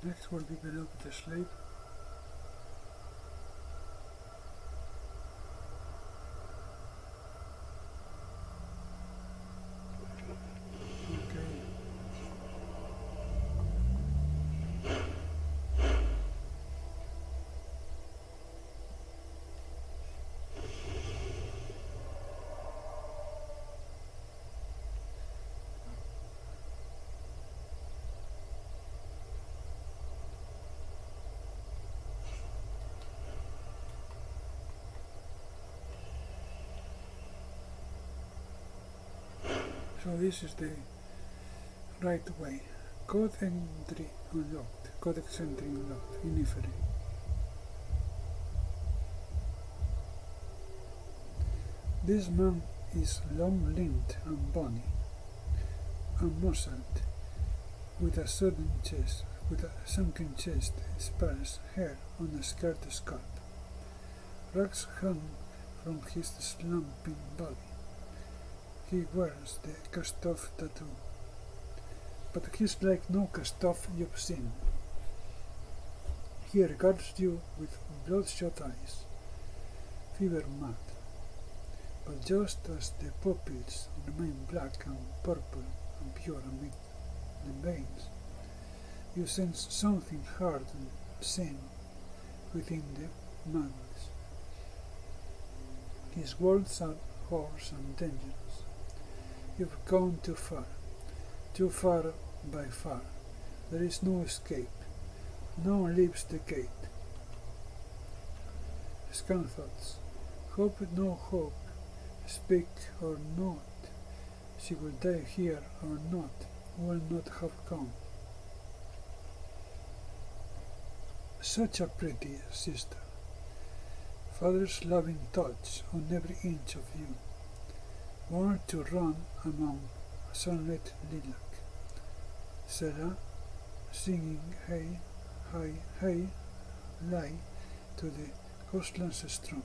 Next will be below the slave. Okay. So this is the right way. Code entry unlocked. Codex entry unlocked. Inifere. This man is long-limbed and bony, and muscled, with a sunken chest, sparse hair on a scarred scalp. Rags hang from his slumping body. He wears the cast-off tattoo, but he's like no cast-off you've seen. He regards you with bloodshot eyes, fever mad, but just as the pupils remain black and purple and pure amid the veins, you sense something hard and sane within the madness. His words are hoarse and dangerous. You've gone too far by far. There is no escape. No one leaves the gate. Scan thoughts. Hope no hope. Speak or not. She will die here or not. Will not have come. Such a pretty sister. Father's loving touch on every inch of you. Born to run among sunlit lilac. Sarah singing hey, hi, hey, lie to the coastlands strong.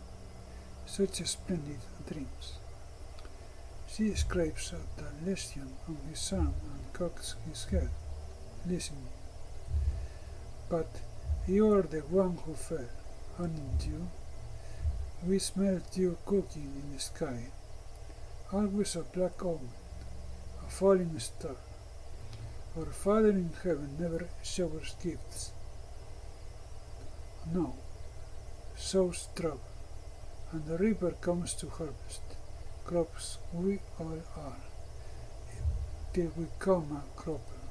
Such splendid dreams. She scrapes out the lesion on his arm and cocks his head, listening. But you are the one who fell, aren't you? We smelled you cooking in the sky. Always a black omen, a falling star. Our Father in heaven never showers gifts. No, sows trouble, and the reaper comes to harvest. Crops we all are, till we come a cropper.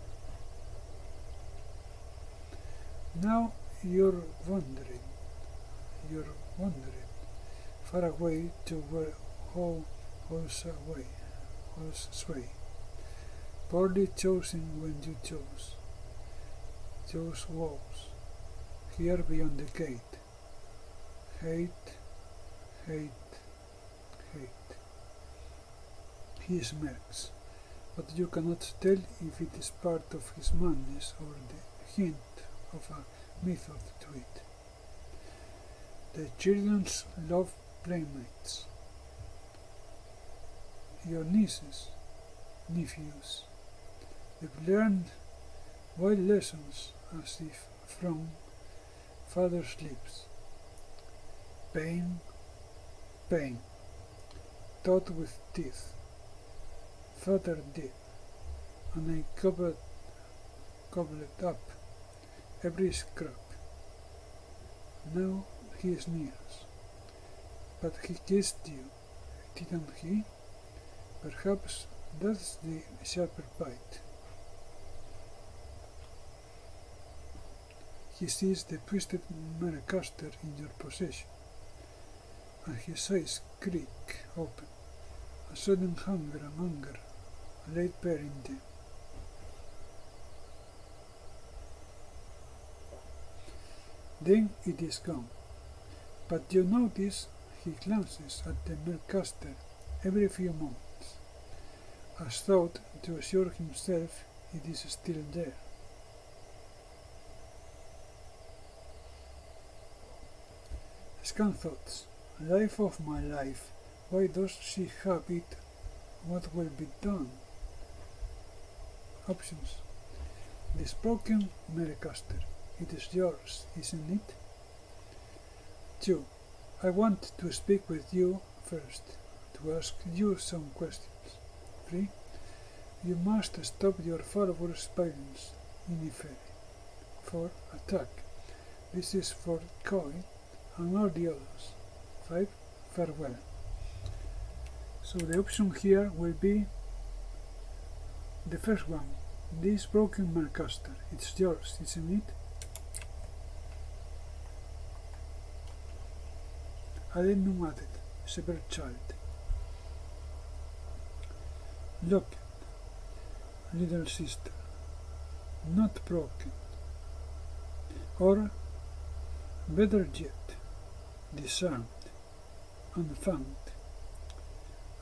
Now you're wandering, far away to where halls sway, poorly chosen when you chose walls, here beyond the gate. Hate, hate, hate. He smirks, but you cannot tell if it is part of his madness or the hint of a method to it. The children's love playmates. Your nieces, nephews. They've learned wild lessons as if from father's lips. Pain, pain, taught with teeth. Father did, and I gobbled up every scrap. Now he sneers. But he kissed you, didn't he? Perhaps that's the sharper bite. He sees the twisted Merecaster in your possession, and his eyes creak open, a sudden hunger and anger laid bare in them. Then it is gone, but you notice he glances at the Merecaster every few moments, as though to assure himself it is still there. Scan thoughts. Life of my life, why does she have it? What will be done? Options. This broken Merecaster. It is yours, isn't it? 2. I want to speak with you first, to ask you some questions. 3. You must stop your followers' violence, Numenera. 4. Attack. This is for Koi and all the others. 5. Farewell. So the option here will be the first one. This broken Merecaster. It's yours, isn't it? Adenum added, severed child. Look, little sister, not broken. Or, better yet, disarmed, unfound.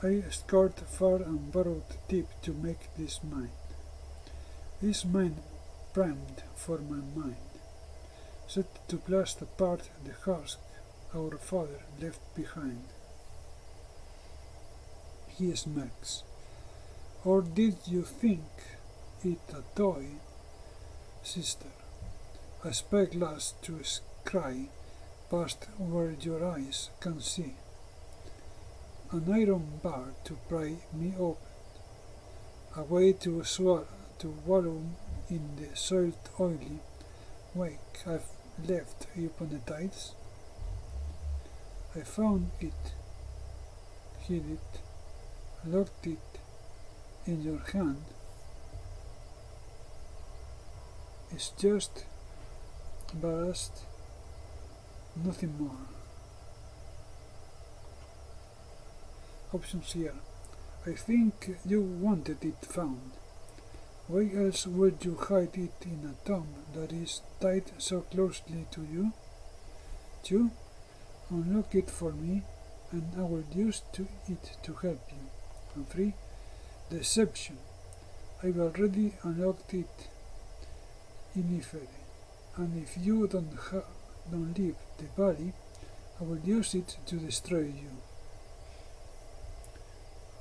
I scored far and borrowed deep to make this mine. This mine primed for my mind, set to blast apart the husk our father left behind. He smirks. Or did you think it a toy, sister? A spyglass to scry past where your eyes can see. An iron bar to pry me open. A way to wallow in the soiled oily wake I've left upon the tides. I found it, hid it, locked it in your hand. It's just ballast, nothing more. Options here. I think you wanted it found. Why else would you hide it in a tomb that is tied so closely to you? 2. Unlock it for me, and I will use it to help you. And 3. Deception. I've already unlocked it in Numenera, and if you don't leave the valley, I will use it to destroy you.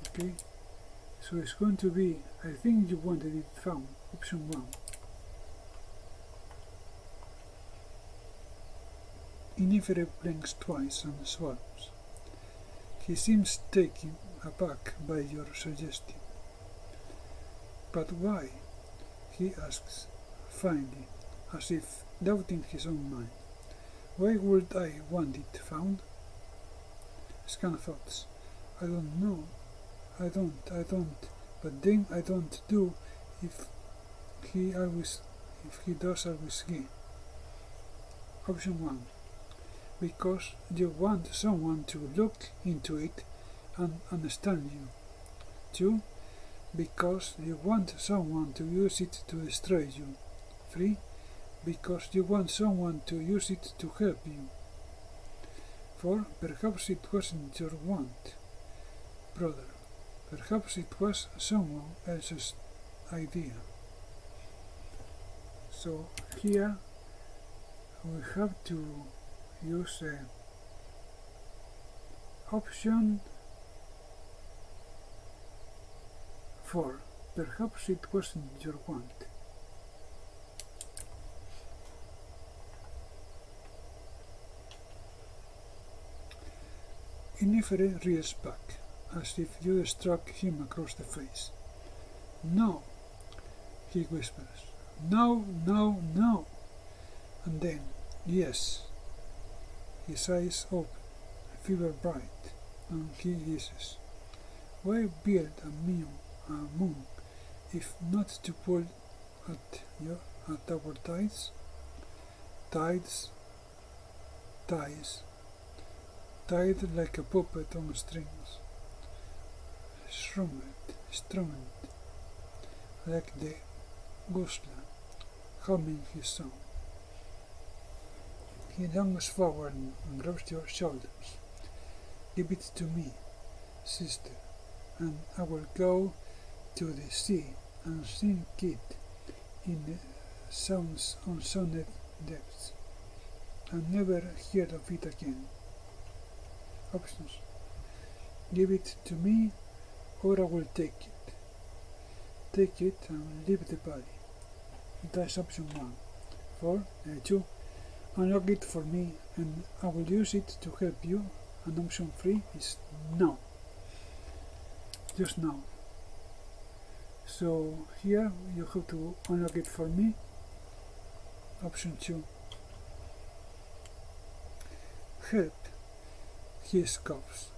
Okay. So it's going to be, I think you wanted it found, option 1. Inifere blinks twice and swallows. He seems taken aback by your suggestion. But why? He asks, finally, as if doubting his own mind. Why would I want it found? Scan thoughts. I don't know. I don't. But then I don't do if he does always gain. Option 1. Because you want someone to look into it and understand you. 2. Because you want someone to use it to destroy you. 3. Because you want someone to use it to help you. 4. Perhaps it wasn't your want, brother. Perhaps it was someone else's idea. So here we have to use option 4. Perhaps it wasn't your want. Inifere rears back, as if you struck him across the face. No, he whispers. No, no, no. And then, yes. His eyes open, fever bright, and he hisses. Why build a moon if not to pull at our tides? Tides, tied like a puppet on strings, strummed, like the gosling, humming his song. He lunges forward and grabs your shoulders. Give it to me, sister, and I will go to the sea and sink it in the unsounded depths, and never hear of it again. Options. Give it to me, or I will take it. Take it and leave the body. That's option 1. 2. Unlock it for me and I will use it to help you. And option 3 is no. Just no. So here you have to unlock it for me. Option 2. Help. He scoffs.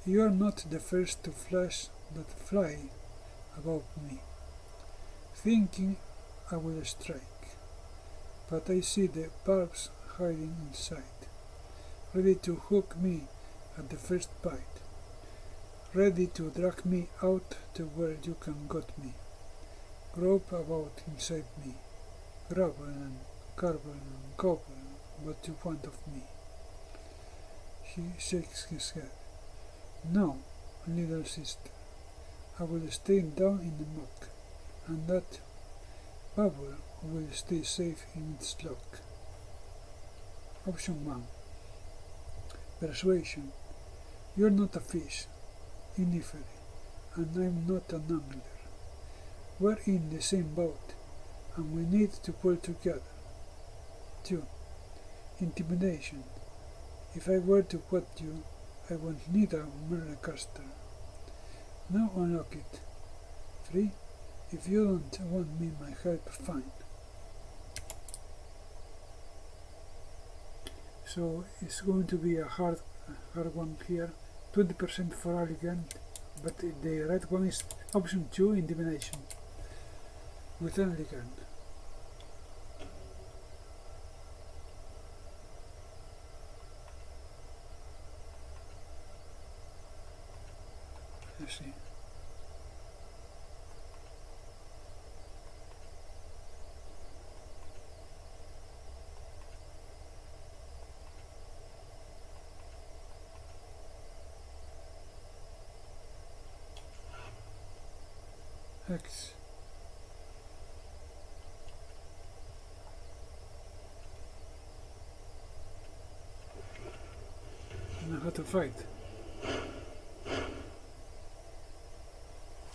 You are not the first to fly above me, thinking I will strike. But I see the barbs hiding inside, ready to hook me at the first bite, ready to drag me out to where you can get me, grope about inside me, grabble and garble and gobble what you want of me. He shakes his head. No, little sister, I will stay down in the muck, and that bubble will stay safe in its lock. Option 1. Persuasion. You're not a fish, Inifere, and I'm not an angler. We're in the same boat, and we need to pull together. 2. Intimidation. If I were to put you, I won't need a murdercaster. Now unlock it. 3. If you don't want me my help, fine. So it's going to be a hard one here. 20% for elegant, but the right one is option 2, intimidation. With elegant. Let's see. X. I know how to fight.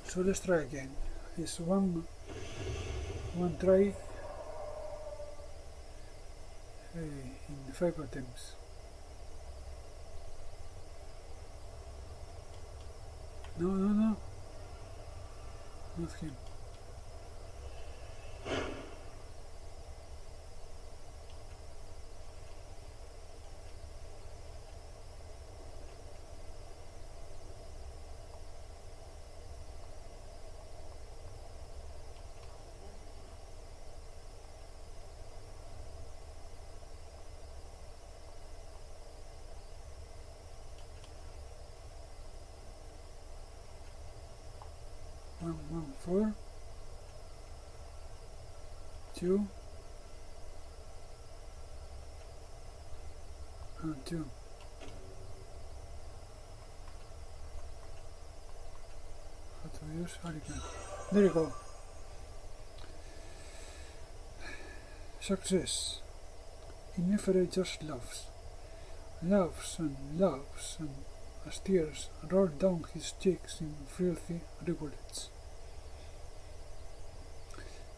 So let's try again. It's one try in 5 attempts. No, not him. One, 4, 2, and 2. How to use hurricane. There you go. Success. Numenera just laughs and as tears roll down his cheeks in filthy rivulets.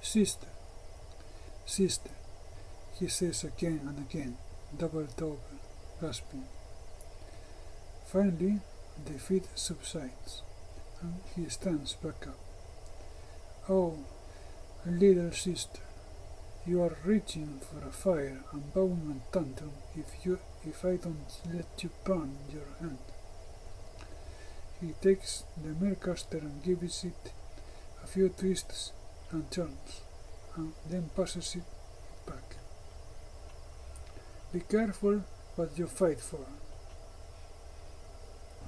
Sister, sister, he says again and again, doubled over, gasping. Finally, the fit subsides, and he stands back up. Oh, little sister, you are reaching for a fire and bowing a tantrum if I don't let you burn your hand. He takes the Mercaster and gives it a few twists and turns, and then passes it back. Be careful what you fight for.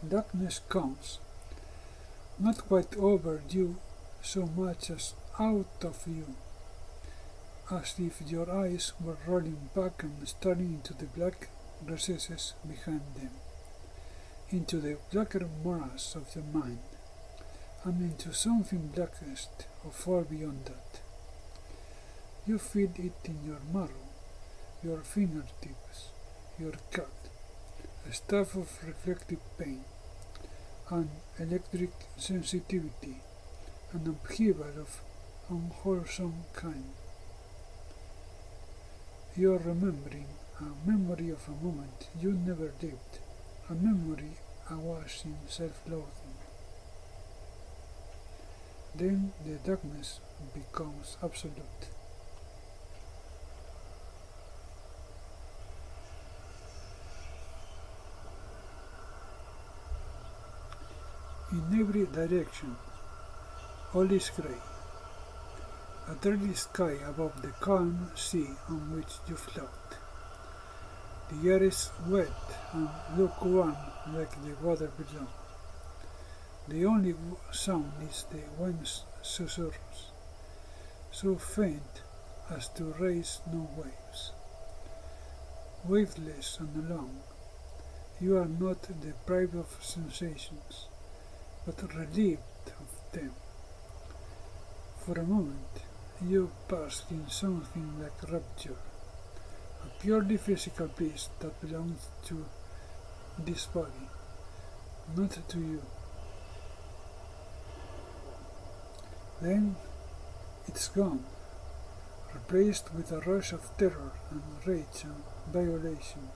Darkness comes, not quite over you so much as out of you, as if your eyes were rolling back and staring into the black recesses behind them, into the blacker morass of your mind, and into something blackest or far beyond that. You feel it in your marrow, your fingertips, your gut, a staff of reflective pain, an electric sensitivity, an upheaval of unwholesome kind. You are remembering a memory of a moment you never lived, a memory awash in self-loathing. Then the darkness becomes absolute. In every direction, all is grey. A dreary sky above the calm sea on which you float. The air is wet and lukewarm like the water below. The only sound is the wind's susurrus, so faint as to raise no waves. Waveless and alone, you are not deprived of sensations, but relieved of them. For a moment, you bask in something like rapture, a purely physical bliss that belongs to this body, not to you. Then it's gone, replaced with a rush of terror and rage and violation.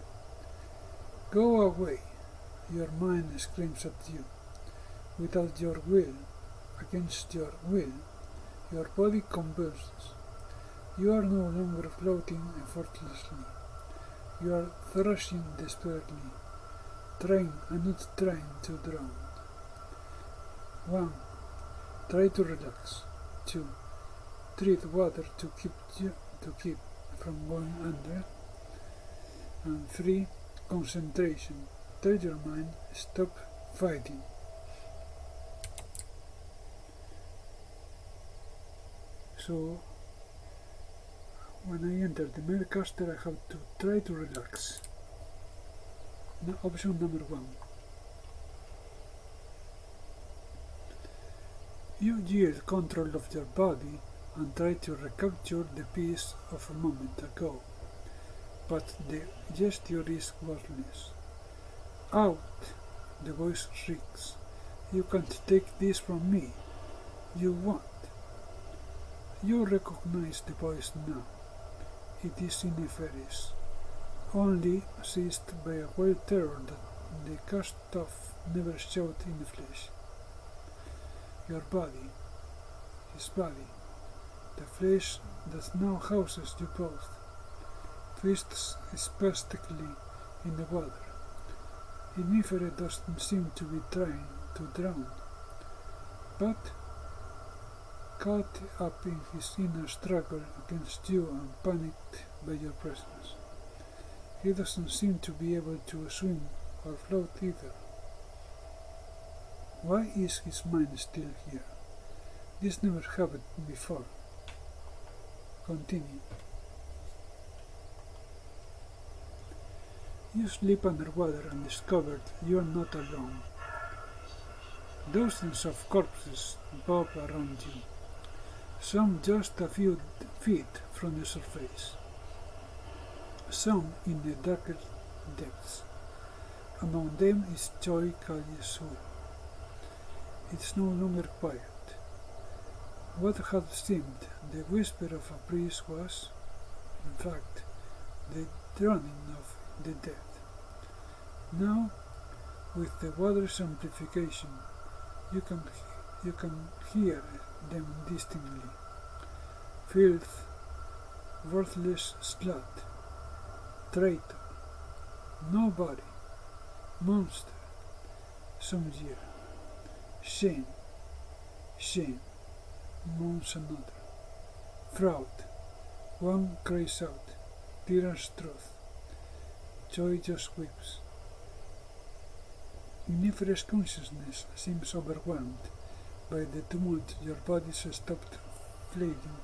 Go away, your mind screams at you. Without your will, against your will, your body convulses. You are no longer floating effortlessly. You are thrashing desperately, trying and not trying to drown. 1. Try to relax. 2. Treat water to keep from going under. And 3. Concentration. Tell your mind, stop fighting. So, when I enter the Mercaster, I have to try to relax. Now, option number 1. You yield control of your body and try to recapture the peace of a moment ago, but the gesture is worthless. Out! The voice shrieks. You can't take this from me. You want. You recognize the voice now. It is Numenera, only seized by a wild terror that the cast-off never showed in the flesh. Your body, his body, the flesh that now houses you both, twists spastically in the water. Numenera doesn't seem to be trying to drown, but caught up in his inner struggle against you and panicked by your presence. He doesn't seem to be able to swim or float either. Why is his mind still here? This never happened before. Continue. You sleep underwater and discover you are not alone. Dozens of corpses bob around you, some just a few feet from the surface, some in the darker depths. Among them is Joy Calle's Wood. It's no longer quiet. What had seemed the whisper of a breeze was, in fact, the droning of the dead. Now, with the water's amplification, you can hear them distinctly. Filth, worthless slut, traitor, nobody, monster, some year. Shame, shame, moans another. Fraud, one cries out, tyrant's truth. Joy just weeps. Numenera's consciousness seems overwhelmed by the tumult. Your bodies stopped flailing.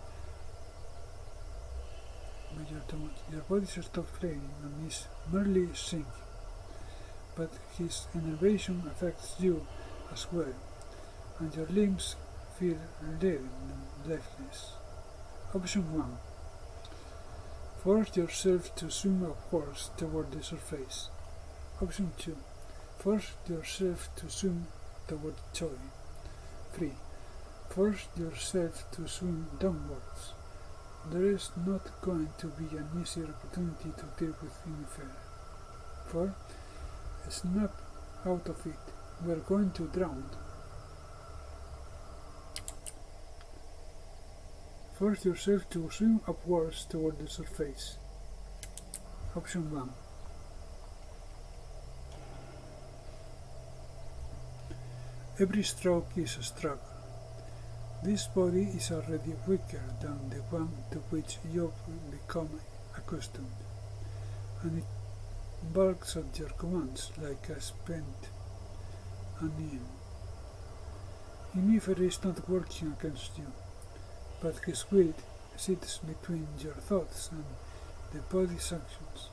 Your bodies stopped flailing and is merely sinking. But his enervation affects you as well, and your limbs feel leaden and lifeless. Option 1. Force yourself to swim upwards toward the surface. Option 2. Force yourself to swim toward Joy. 3. Force yourself to swim downwards. There is not going to be an easier opportunity to deal with Numenera. 4. Snap out of it. We are going to drown. Force yourself to swim upwards toward the surface. Option 1. Every stroke is a struggle. This body is already weaker than the one to which you become accustomed, and it barks at your commands like a spent onion. Numenera is not working against you, but his will sits between your thoughts and the body's actions.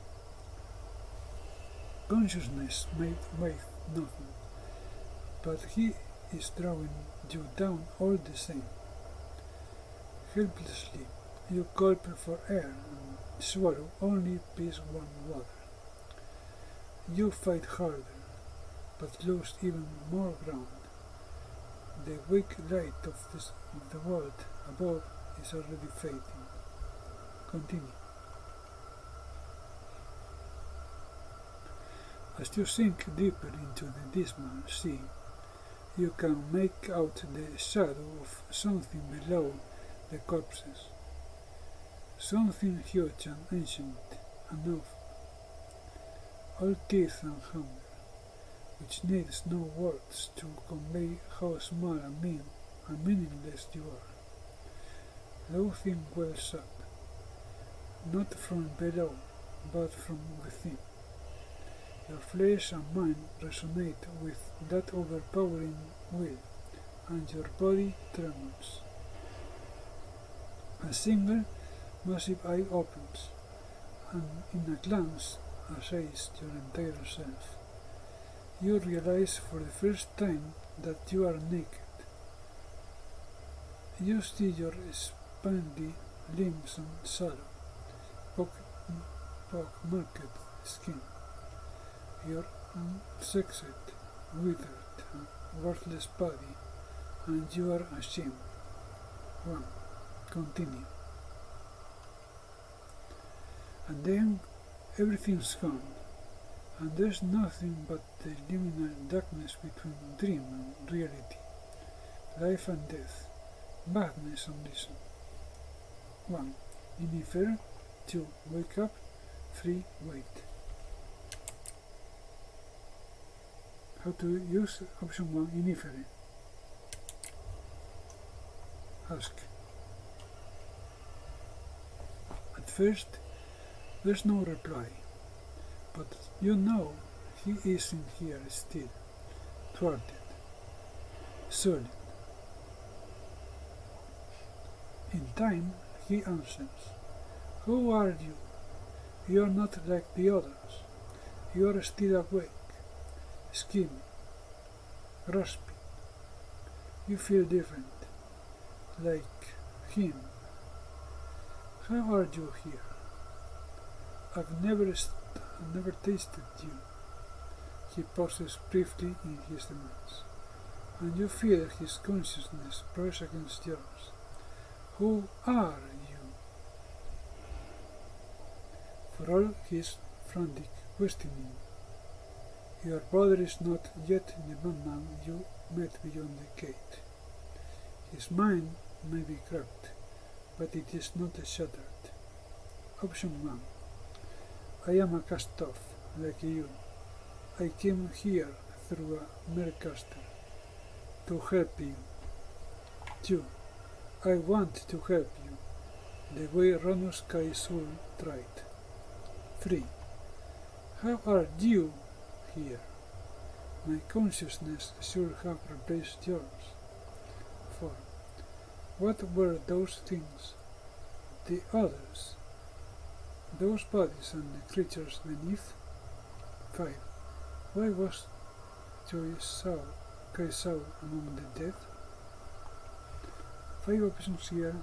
Consciousness may weigh nothing, but he is drawing you down all the same. Helplessly, you gulp for air and swallow only piece one water. You fight harder, but lose even more ground. The weak light of the world above is already fading. Continue. As you sink deeper into the dismal sea, you can make out the shadow of something below the corpses. Something huge and ancient and awful. All teeth and hunger, which needs no words to convey how small and mean and meaningless you are. Loathing wells up, not from below, but from within. Your flesh and mind resonate with that overpowering will, and your body trembles. A single, massive eye opens, and in a glance assays your entire self. You realize for the first time that you are naked. You see your spindly limbs and sallow, pock-marked skin. Your unsexed, withered, and worthless body, and you are ashamed. 1. Continue. And then everything's gone, and there's nothing but the liminal darkness between dream and reality, life and death, madness and reason. 1. Infer. 2. Wake up. 3. Wait. How to use option 1 infer. Ask. At first, there's no reply, but you know he isn't here still, thwarted, solid. In time, he answers, "Who are you? You are not like the others. You are still awake, scheming, grasping. You feel different, like him. How are you here? I've never tasted you." He pauses briefly in his demands, and you feel his consciousness brush against yours. Who are you? For all his frantic questioning, your brother is not yet the madman you met beyond the gate. His mind may be cracked, but it is not shattered. Option 1. I am a cast-off, like you. I came here through a mercaster to help you. 2. I want to help you, the way Ranus Kaisul tried. 3. How are you here? My consciousness should have replaced yours. 4. What were those things? The others? Those bodies and the creatures beneath? 5. Why was Kaisau among the dead? 5 options here.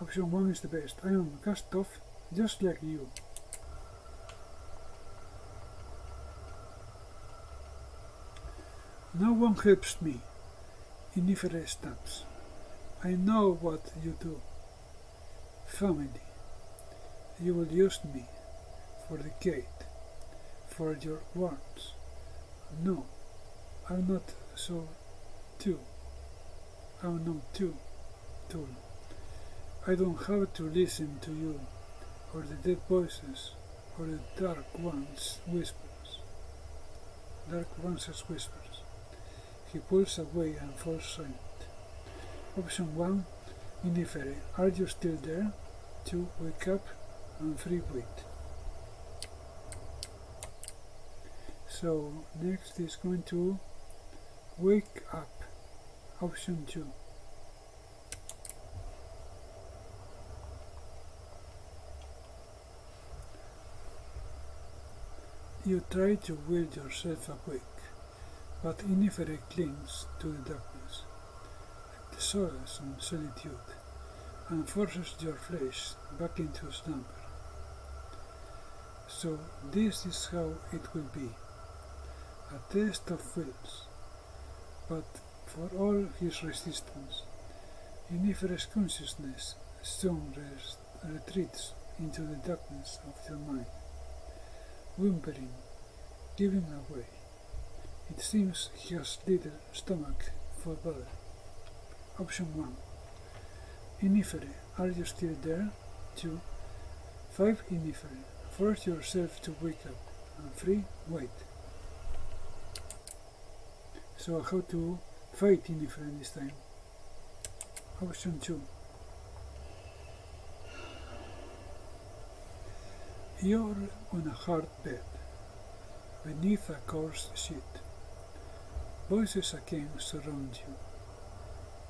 Option 1 is the best. I am cast off just like you. No one helps me. Inifere stamps. I know what you do. Family. You will use me for the gate, for your warns. No, I'm not so too. I'm not too tool. I don't have to listen to you, or the dead voices, or the dark one's whispers. Dark one's whispers. He pulls away and falls silent. Option 1, Inifere, are you still there? 2, wake up, and 3, wait. So next is going to wake up. Option 2. You try to will yourself awake, but Inifere clings to the darkness, like the solace and solitude, and forces your flesh back into slumber. So this is how it will be, a test of wills, but for all his resistance, Inifere's consciousness soon retreats into the darkness of your mind, whimpering, giving away. It seems he has little stomach for bother. Option 1. Inifere, are you still there? 2. 5. Inifere, force yourself to wake up. And 3. Wait. So how to fight Inifere this time? Option 2. You're on a hard bed, beneath a coarse sheet. Voices again surround you.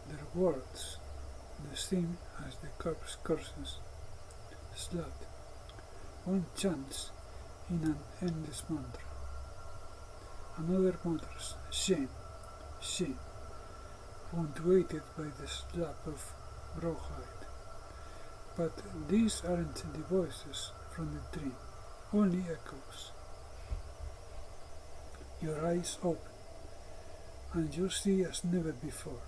Their words, the same as the corpse curses. Slut. One chants in an endless mantra. Another mutters, shame, shame, punctuated by the slap of rawhide. But these aren't the voices from the dream, only echoes. Your eyes open, and you see as never before,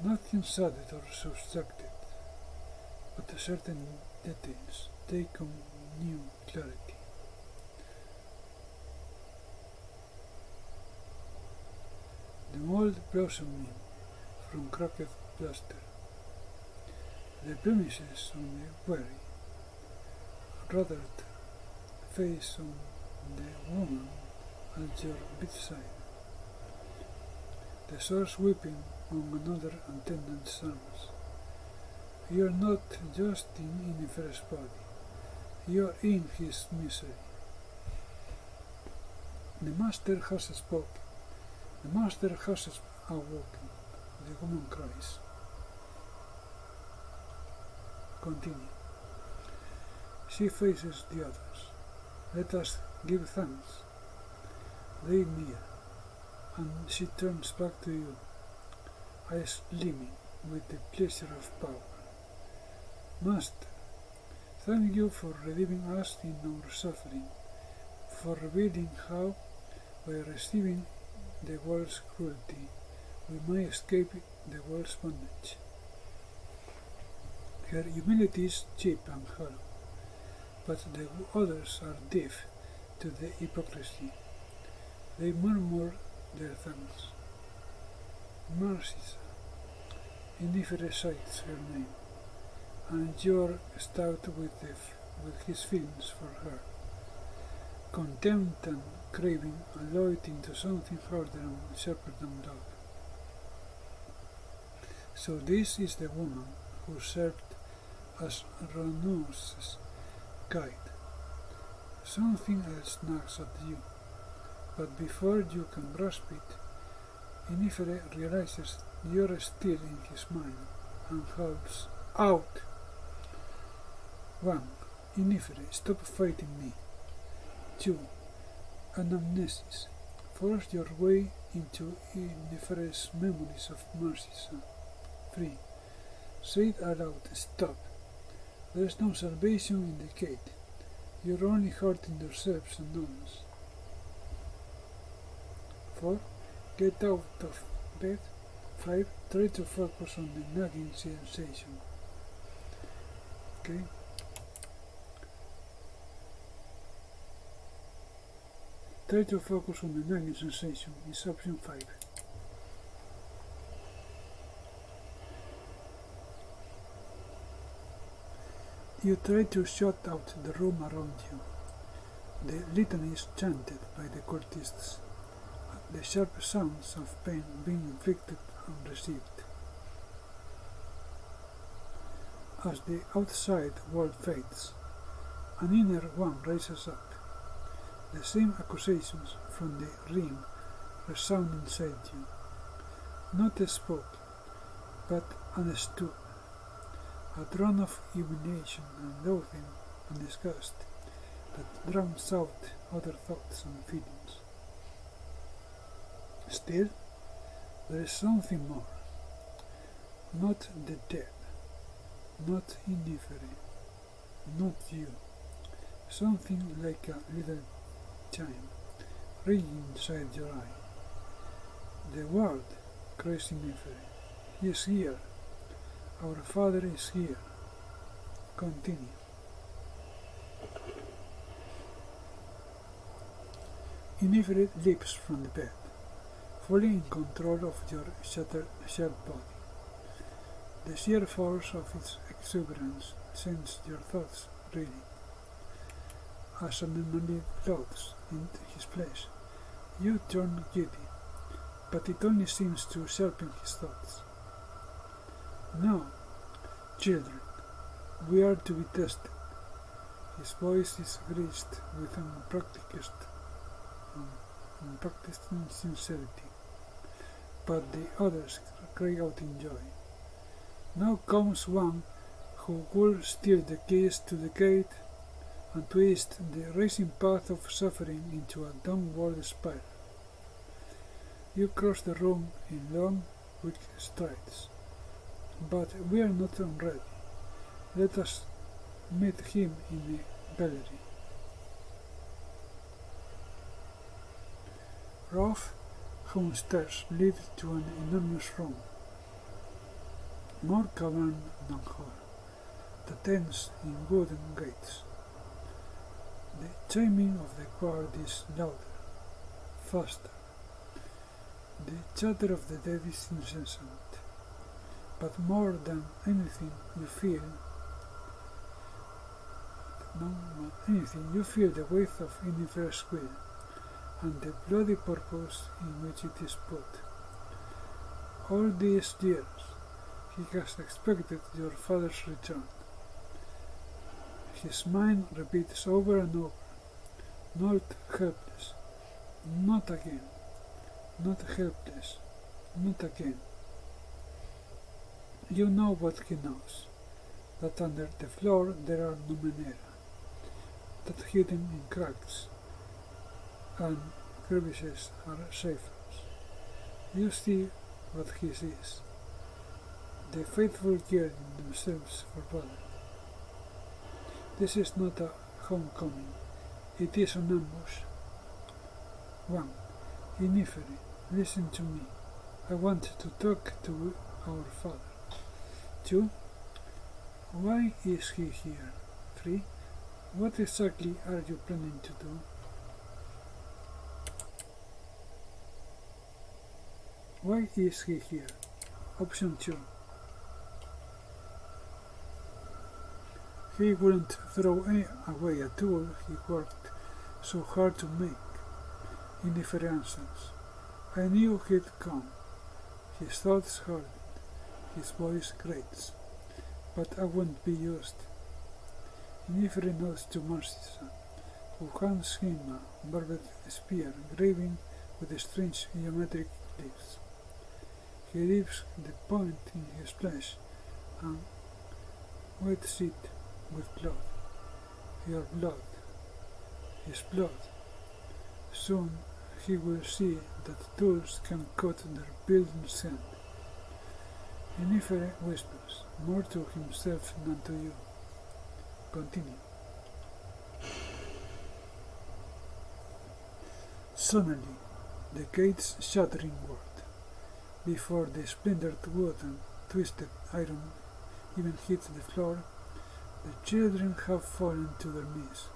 Nothing shaded or subtracted, but certain details take on new clarity. The mold blossoming from cracked plaster, the blemishes on the weary, ruddled face on the woman at your bedside, the sores weeping on another attendant's arms. You are not just in Yennefer's body, you are in his misery. The master has spoken, the master has awoken, the woman cries. Continue. She faces the others. Let us give thanks. They near, and she turns back to you, eyes gleaming with the pleasure of power. Master, thank you for redeeming us in our suffering, for revealing how, by receiving the world's cruelty, we may escape the world's bondage. Her humility is cheap and hollow, but the others are deaf to the hypocrisy. They murmur their thanks. Narcissa, Yennefer cites her name, and you're stout with his feelings for her. Contempt and craving alloy it into something harder and sharper than love. So this is the woman who served as Ranulf's guide. Something else nags at you, but before you can grasp it, Yennefer realizes you're still in his mind and howls out. 1. Yennefer, stop fighting me. 2. Anamnesis. Force your way into Yennefer's memories of Narcissa. 3. Say it aloud, stop. There is no salvation in the gate. You're only hurting yourselves and others. 4. Get out of bed. 5. Try to focus on the nagging sensation. Okay? Try to focus on the nagging sensation is option 5. You try to shut out the room around you. The litany is chanted by the cultists, the sharp sounds of pain being inflicted and received. As the outside world fades, an inner one rises up. The same accusations from the ring resound inside you, not spoken, but understood. A drone of humiliation and loathing and disgust that drowns out other thoughts and feelings. Still, there is something more. Not the dead, not Yennefer, not you. Something like a little chime ringing inside your eye. The world, cries Yennefer. He is here. Our Father is here. Continue. Yennefer leaps from the bed, fully in control of your shattered body. The sheer force of its exuberance sends your thoughts reeling. As an enemy floats into his place, you turn giddy, but it only seems to sharpen his thoughts. Now, children, we are to be tested. His voice is graced with unpracticed sincerity, but the others cry out in joy. Now comes one who will steal the keys to the gate and twist the racing path of suffering into a downward spiral. You cross the room in long, quick strides. But we are not ready. Let us meet him in the gallery. Rough home stairs lead to an enormous room. more cavern than hall, the tents in wooden gates. The chiming of the guard is louder, faster. The chatter of the dead is incessant, but more than anything you feel the weight of Yennefer's will and the bloody purpose in which it is put. All these years he has expected your father's return. His mind repeats over and over, not helpless, not again, not helpless, not again. You know what he knows, that under the floor there are Numenera, that hidden in cracks and crevices are safers. You see what he sees, the faithful yearning themselves for battle. This is not a homecoming, it is an ambush. 1. Yennefer, listen to me. I want to talk to our father. 2. Why is he here? 3. What exactly are you planning to do? Why is he here? Option 2. He wouldn't throw away a tool he worked so hard to make. Yennefer answers. I knew he'd come. His thoughts hardened, his voice grates, but I wouldn't be used. Yennefer nods to Marcisa, who hands him a barbed spear graven with strange geometric leaves. He leaves the point in his flesh and wets it with blood. Your blood. His blood. Soon he will see that tools can cut their building's hand. Yennefer whispers, more to himself than to you. Continue. Suddenly, the gates shatter inward. Before the splintered wood and twisted iron even hits the floor, the children have fallen to their knees,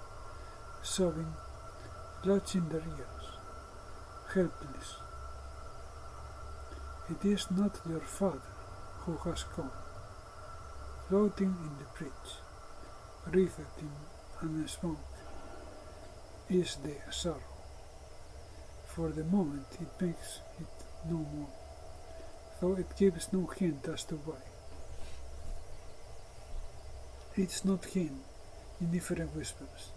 sobbing, clutching their ears, helpless. It is not your father who has come. Floating in the bridge, wreathed in smoke, is the sorrow. For the moment it makes it no more, though it gives no hint as to why. It's not him, Yennefer whispers,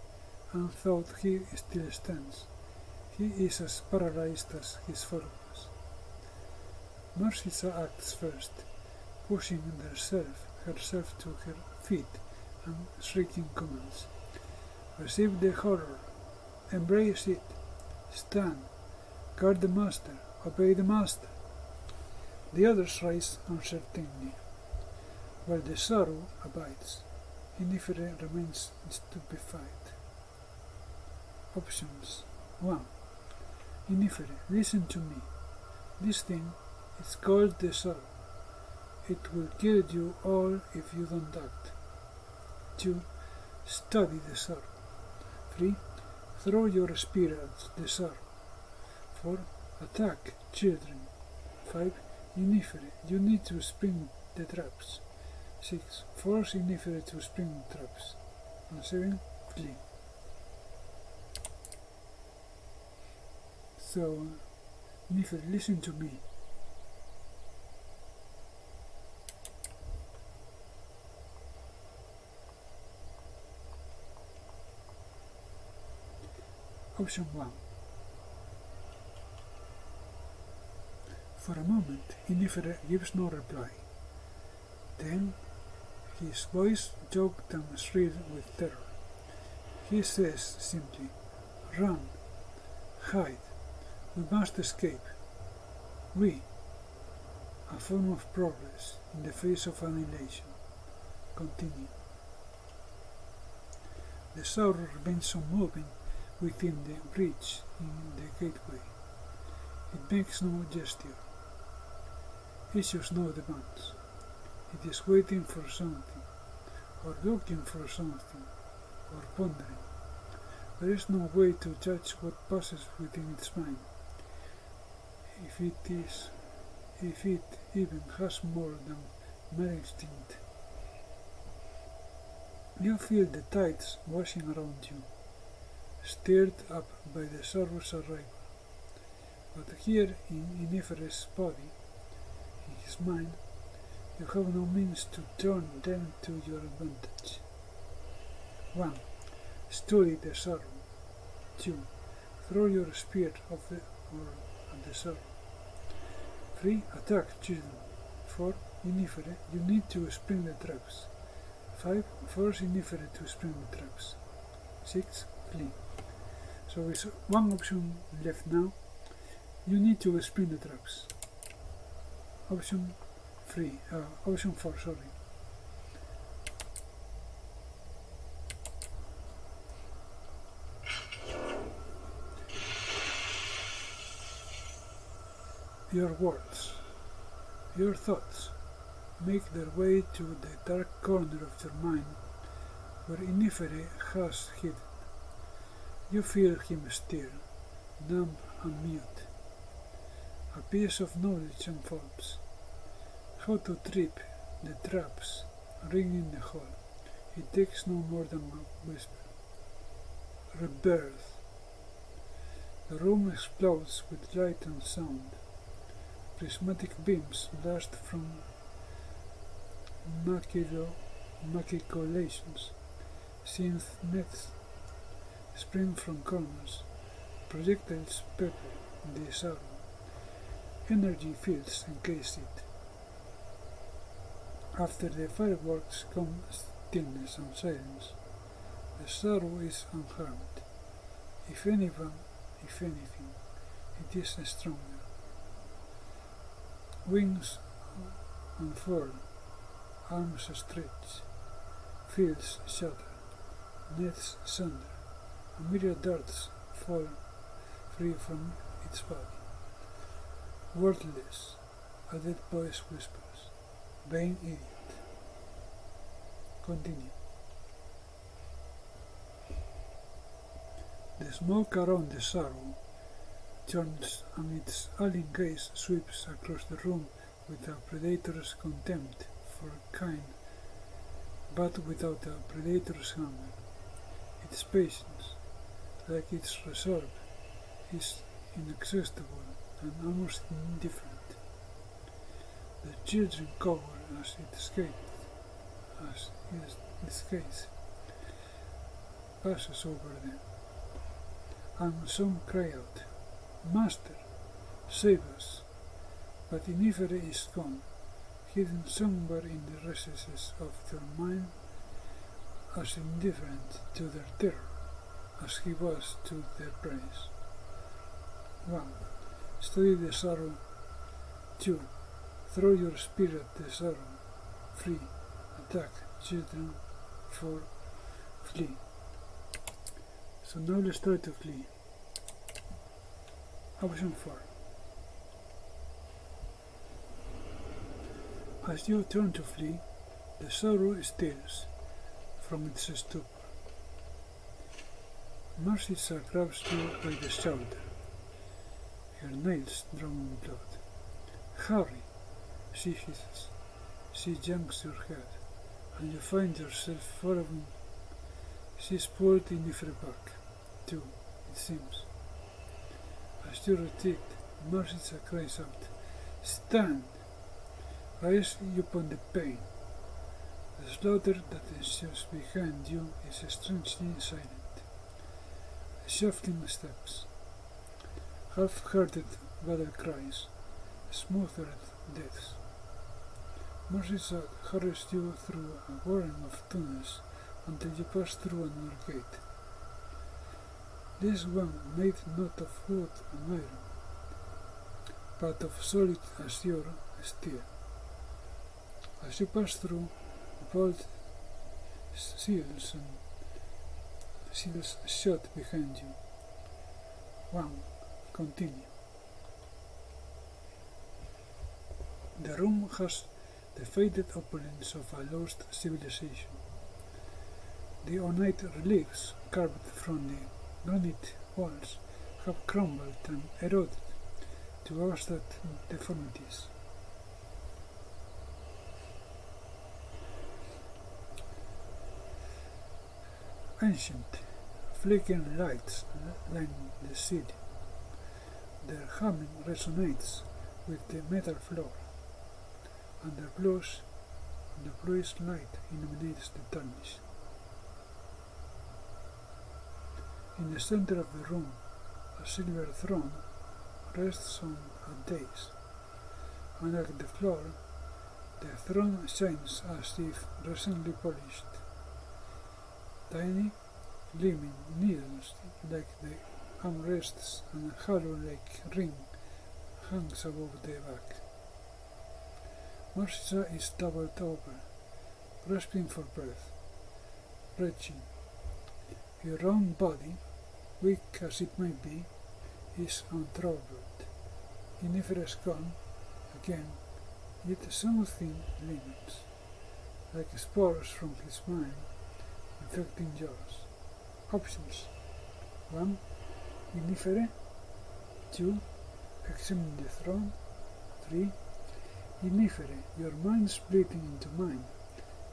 and though he still stands, he is as paralyzed as his followers. Marcisa acts first, pushing herself to her feet and shrieking commands. Receive the horror, embrace it, stand, guard the master, obey the master. The others rise uncertainly, while the sorrow abides. Yennefer remains stupefied. Options 1. Yennefer, listen to me. This thing is called the sorrow. It will kill you all if you don't act. 2. Study the sorrow. 3. Throw your spear at the sorrow. 4. Attack children. 5. Yennefer, you need to spring the traps. 6. Force Yennefer to spring traps. And 7. Flee. So, Yennefer, listen to me. Option 1. For a moment, Yennefer gives no reply. Then, his voice choked and shrill with terror. He says simply, run, hide, we must escape. We, a form of progress in the face of annihilation. Continue. The sorrow remains unmoving within the breach in the gateway. It makes no gesture. Issues no demands. It is waiting for something, or looking for something, or pondering. There is no way to judge what passes within its mind, if it even has more than mere instinct. You feel the tides washing around you, stirred up by the sorrow's arrival. But here in Inifer's body, in his mind, you have no means to turn them to your advantage. 1. Study the sorrow. 2. Throw your spear at the sorrow. 3. Attack children. 4. Inifere, you need to spring the traps. 5. Force Inifere to spring the traps. 6. Flee. So with one option left now, you need to spring the traps. Option 4, sorry. Your words, your thoughts, make their way to the dark corner of your mind where Inifere has hidden. You feel him stir, numb and mute. A piece of knowledge unfolds. How to trip the traps ringing the hall. It takes no more than a whisper. Rebirth. The room explodes with light and sound. Prismatic beams blast from machicolations. Synth nets spring from corners. Projectiles pepper the sorrow. Energy fields encase it. After the fireworks come stillness and silence. The sorrow is unharmed. If anything, it is stronger. Wings unfurl, arms stretch, fields shatter, nets sunder, a myriad darts fall free from its body. Wordless, a dead voice whispers, vain idiot. Continue. The smoke around the sorrow turns and its alien gaze sweeps across the room with a predator's contempt for kind, but without a predator's hunger. Its patience, like its resolve, is inexhaustible and almost indifferent. The children cower as it skates, passes over them, and some cry out, Master, save us! But Inifere is gone, hidden somewhere in the recesses of their mind, as indifferent to their terror as he was to their praise. 1. Study the sorrow. 2. Throw your spear at the sorrow. 3. Attack children. 4. Flee. So now let's try to flee. Option 4. As you turn to flee, the sorrow stirs from its stupor. Marcisa grabs you by the shoulder, her nails drawn in blood. Hurry, she hisses. She yanks your head, and you find yourself following. She's pulled Inifere back, too, it seems. As you retreat, Marcisa cries out, Stand! Rise upon the pain. The slaughter that ensues behind you is strangely silent. Shuffling steps, half-hearted battle cries, smothered deaths. Marcisa hurries you through a warren of tunnels until you pass through another gate. This one made not of wood and iron, but of solid azure steel. As you pass through, vault seals shut behind you. 1. Continue. The room has the faded opulence of a lost civilization. The ornate reliefs carved from the granite walls have crumbled and eroded to abstract deformities. Ancient, flickering lights line the city. Their humming resonates with the metal floor, and the bluish light illuminates the darkness. In the center of the room, a silver throne rests on a dais. Unlike the floor, the throne shines as if recently polished. Tiny, gleaming needles like the armrests and a halo-like ring hangs above the back. Marcia is doubled over, grasping for breath, retching. Your own body, weak as it may be, is untroubled. Yennefer is gone, again, yet something lingers, like spores from his mind, infecting yours. Options: 1. Yennefer. 2. Examine the throne. 3. Yennefer, your mind splitting into mine.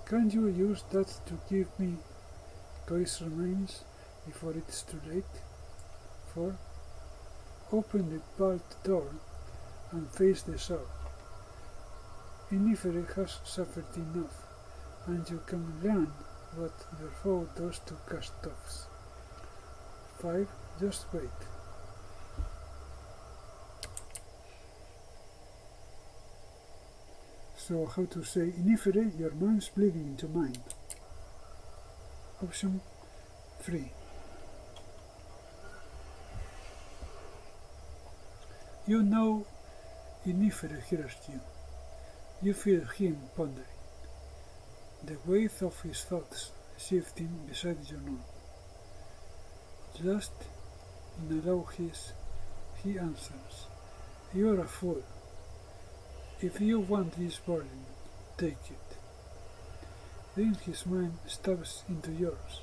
Can't you use that to give me choice remains before it's too late? 4. Open the vault door and face the sword. Yennefer has suffered enough, and you can learn what your foe does to cast-offs. 5. Just wait. So how to say Yennefer, your mind's bleeding into mine. Option 3. You know Yennefer hears you. You feel him pondering, the weight of his thoughts shifting beside your own. Just in a low hiss, he answers, "You're a fool. If you want this burden, take it." Then his mind stabs into yours,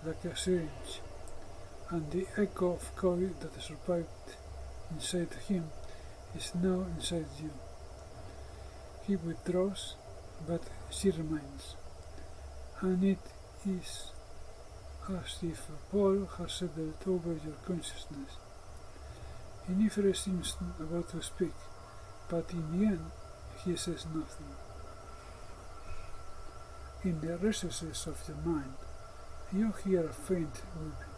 like a syringe, and the echo of coil that survived inside him is now inside you. He withdraws, but she remains, and it is as if a pall has settled over your consciousness. Yennefer seems about to speak, but in the end he says nothing. In the recesses of your mind, you hear a faint weeping.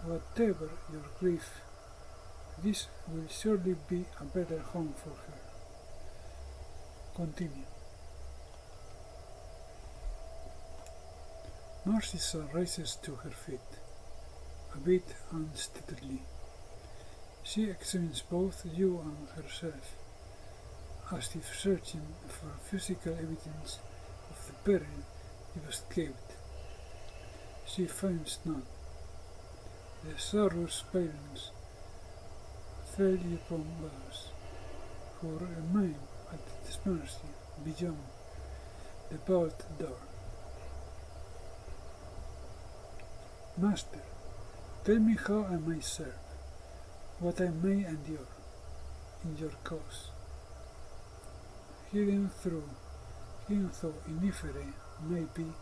Whatever your grief, this will surely be a better home for her. Continue. Narcissa rises to her feet, a bit unsteadily. She examines both you and herself, as if searching for physical evidence of the peril you escaped. She finds none. The sorrow's silence fell upon others, who remain at its mercy beyond the vault door. Master, tell me how I may serve, what I may endure in your cause. Even though Yennefer may be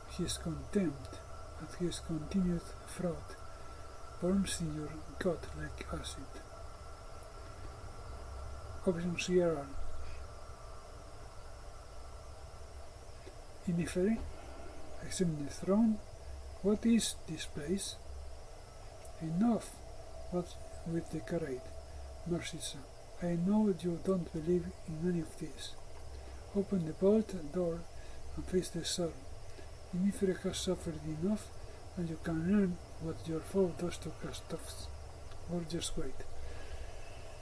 his contempt at his continued fraud burns in your gut like acid. Options here are: Yennefer, examine the throne. What is this place? Enough with the charade, Narcissa. I know you don't believe in any of this. Open the vault door and face the sorrow. Yennefer has suffered enough, and you can learn what your foe does to cast-offs. Or just wait.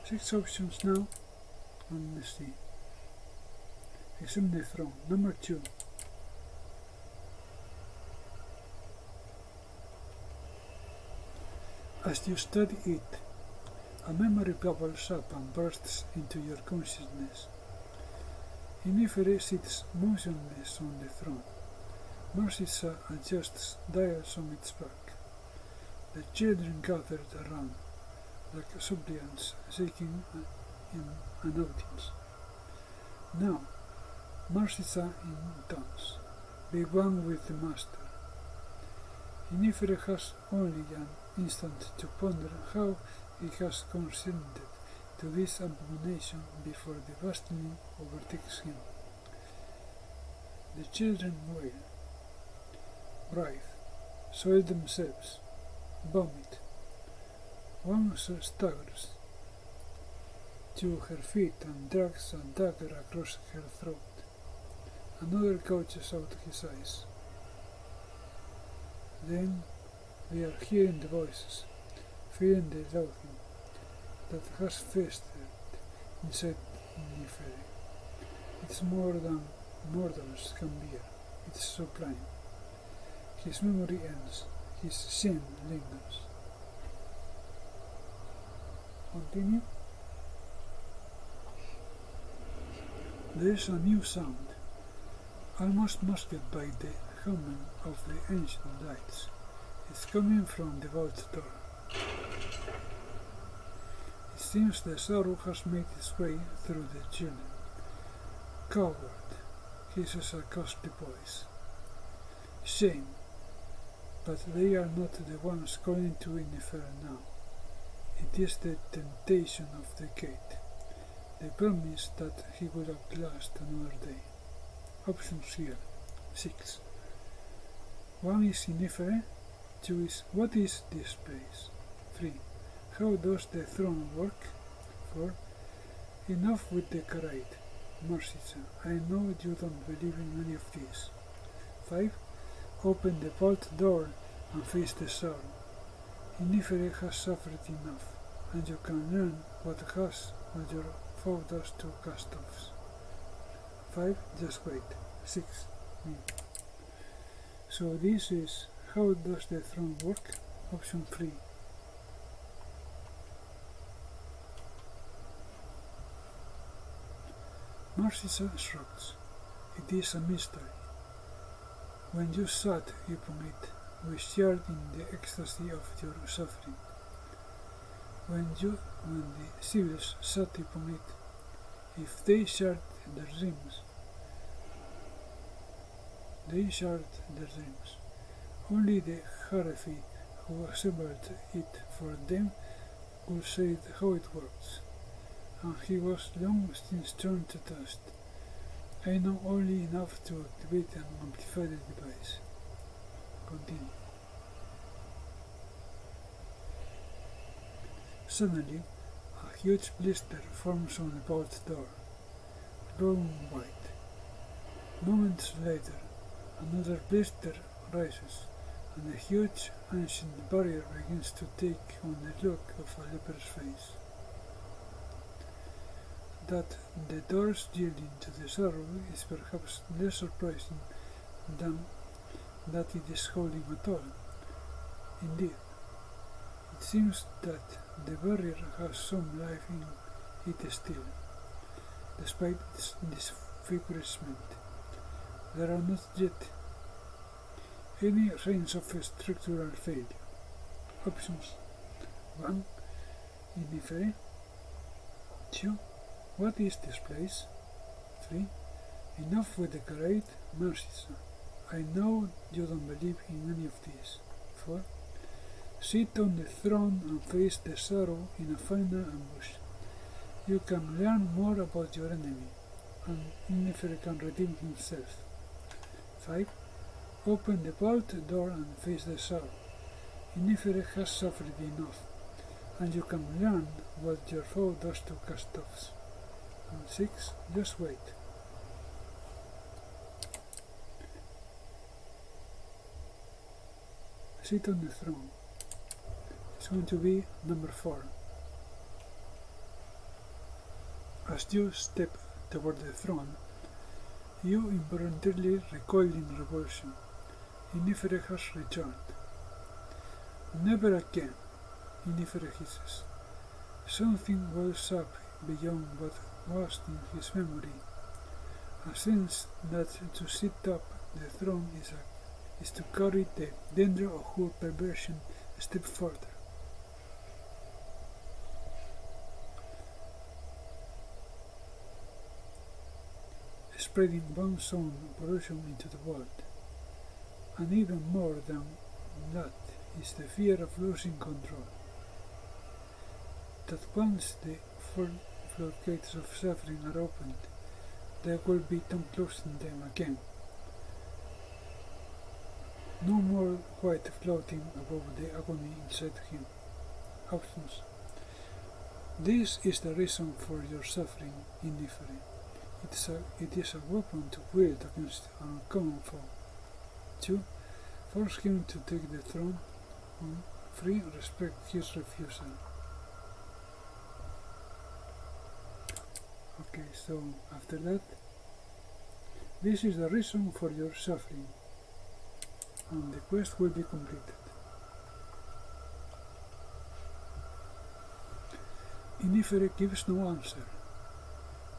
6 options now, and let's see. Examine the throne. Number 2. As you study it, a memory bubbles up and bursts into your consciousness. Inifere sits motionless on the throne. Narcissa adjusts dials on its back. The children gathered around, like suppliants seeking an audience. Now, Narcissa intones, "Be one with the master." Inifere has only an instant to ponder how he has consented to this abomination before the Bastion overtakes him. The children wail, writhe, soil themselves, vomit. One staggers to her feet and drags a dagger across her throat. Another gouges out his eyes. Then we are hearing the voices, feeling the loathing that has festered inside Nifere. It's more than mortals can bear. It's sublime. His memory ends. His sin lingers. Continue. There is a new sound, almost masked by the humming of the ancient lights. It's coming from the vault door. It seems the sorrow has made its way through the children. "Coward," hisses a ghostly voice. "Shame," but they are not the ones going to Innifer now. It is the temptation of the gate, the promise that he will outlast another day. Options here. 6. 1 is Innifer. 2 is what is this place? 3. How does the throne work? 4. Enough with the charade. Narcissa, I know you don't believe in any of this. 5. Open the vault door and face the sorrow. Innifer has suffered enough, and you can learn what your foe does to cast-offs. 5. Just wait. 6. Me. So this is how does the throne work? Option 3. Narcissa shrugs. It is a mystery. When you sat upon it, we shared in the ecstasy of your suffering. When the civils sat upon it, if they shared their dreams, only the Harefi who assembled it for them could say how it works, and he was long since turned to dust. I know only enough to activate and amplify the device. Continue. Suddenly, a huge blister forms on the vault door, glowing white. Moments later, another blister rises, and a huge ancient barrier begins to take on the look of a leper's face. That the doors yielding to the sorrow is perhaps less surprising than that it is holding at all. Indeed, it seems that the barrier has some life in it still, despite its disfigurement. There are not yet any signs of a structural failure. Options 1. Innifer. 2. What is this place? 3. Enough with the charade, Narcissa. I know you don't believe in any of this. 4. Sit on the throne and face the sorrow in a final ambush. You can learn more about your enemy, and Innifer can redeem himself. 5. Open the vault door and face the sorrow. Innifer has suffered enough, and you can learn what your foe does to cast-offs. And 6. Just wait. Sit on the throne. It's going to be number 4. As you step toward the throne, you involuntarily recoil in revulsion. Innifer has returned. Never again, Innifer hisses. Something wells up beyond what was in his memory, a sense that to sit up the throne is to carry the danger of her perversion a step further. Spreading one's own pollution into the world. And even more than that is the fear of losing control. That once the floodgates of suffering are opened, there will be time closing them again. No more white floating above the agony inside him. Absence. This is the reason for your suffering, indifferent. It is a weapon to wield against an uncommon foe. 2. Force him to take the throne. 3. Respect his refusal. Okay, so after that, this is the reason for your suffering, and the quest will be completed. Inifere gives no answer,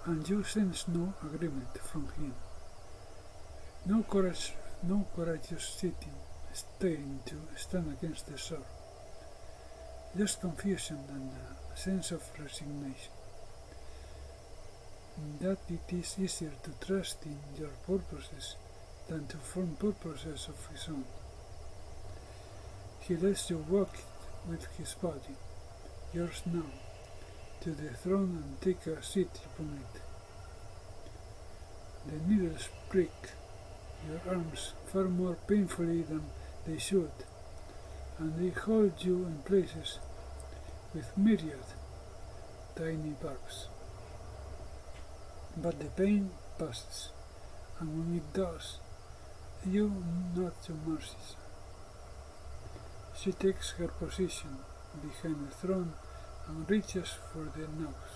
and you sense no agreement from him. No courageous sitting, staring to stand against the sorrow. Just confusion and a sense of resignation. That it is easier to trust in your purposes than to form purposes of his own. He lets you walk with his body, yours now, to the throne and take a seat upon it. The needles prick your arms far more painfully than they should, and they hold you in places with myriad tiny barbs. But the pain passes, and when it does, you nod to Marcia. She takes her position behind the throne and reaches for the nose.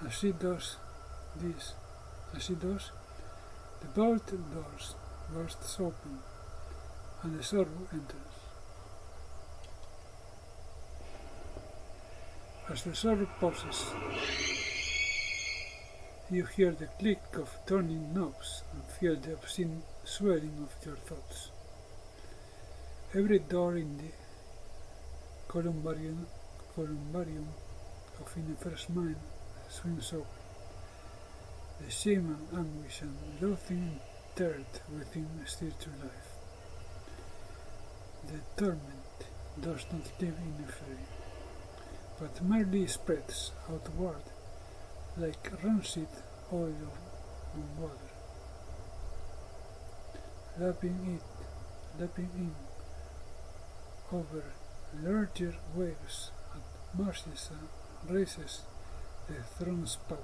As she does, the vault doors bursts open, and the sorrow enters. As the sorrow pauses, you hear the click of turning knobs and feel the obscene swelling of your thoughts. Every door in the columbarium of Inifer's mind swings open. The shame and anguish and loathing teared within stir to life. The torment does not live in Inifer, but merely spreads outward like rancid oil on water, lapping in over larger waves at Marcia raises the throne's power.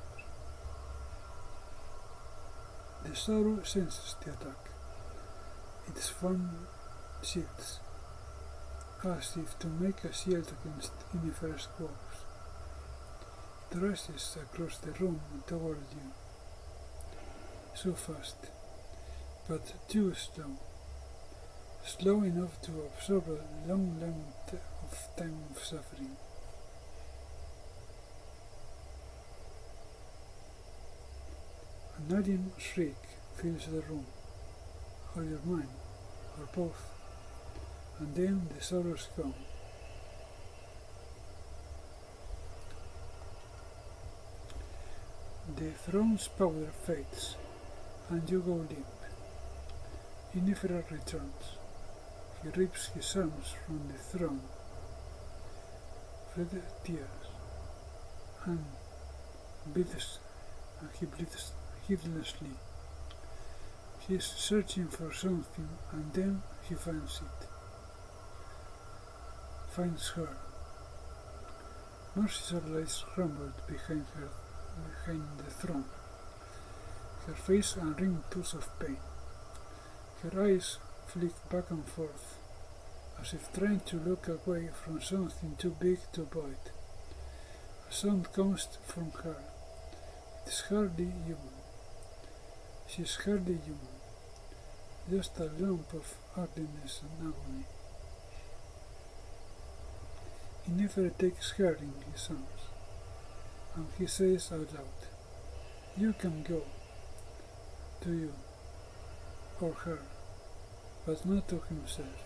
The sorrow senses the attack. Its form shifts, as if to make a shield against Inifer's woes. It rushes across the room toward you, so fast, but too slow enough to absorb a long length of time of suffering. A nagging shriek fills the room, or your mind, or both, and then the sorrow's gone. The throne's power fades, and you go limp. Inifer returns. He rips his arms from the throne, fled tears, and he bleeds heedlessly. He is searching for something, and then he finds it. Finds her. Marcia's lies rumbled behind the throne, her face a ringed pulse of pain. Her eyes flick back and forth, as if trying to look away from something too big to avoid. A sound comes from her. It is hardly human. She is hardly human, just a lump of ugliness and agony. He never takes her in his arms, and he says out loud, "You can go. to you or her, but not to himself,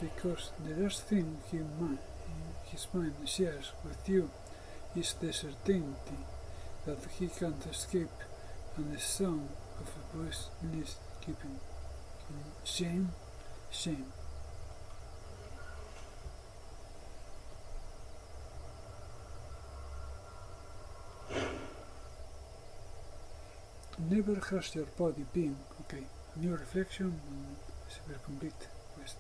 because the last thing his mind shares with you is the certainty that he can't escape and the sound of a voice least keeping him. Shame, shame. Never has your body been, okay, new reflection and super complete quest.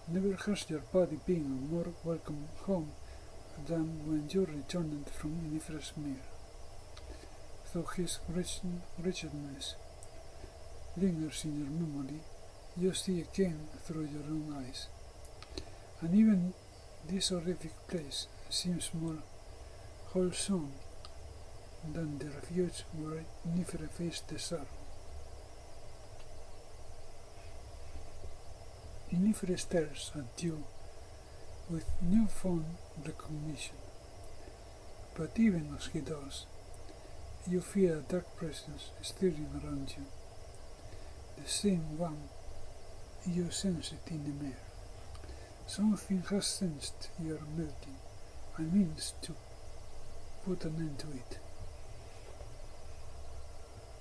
Never has your body been a more welcome home than when you returned from Inifra's mere. Though his wretchedness lingers in your memory, you see again through your own eyes. And even this horrific place seems more wholesome than the refuge where Nifra faced the sorrow. Nifra stares at you with newfound recognition, but even as he does, you feel a dark presence stirring around you, the same one you sensed in the mare. Something has sensed your melting and means to put an end to it.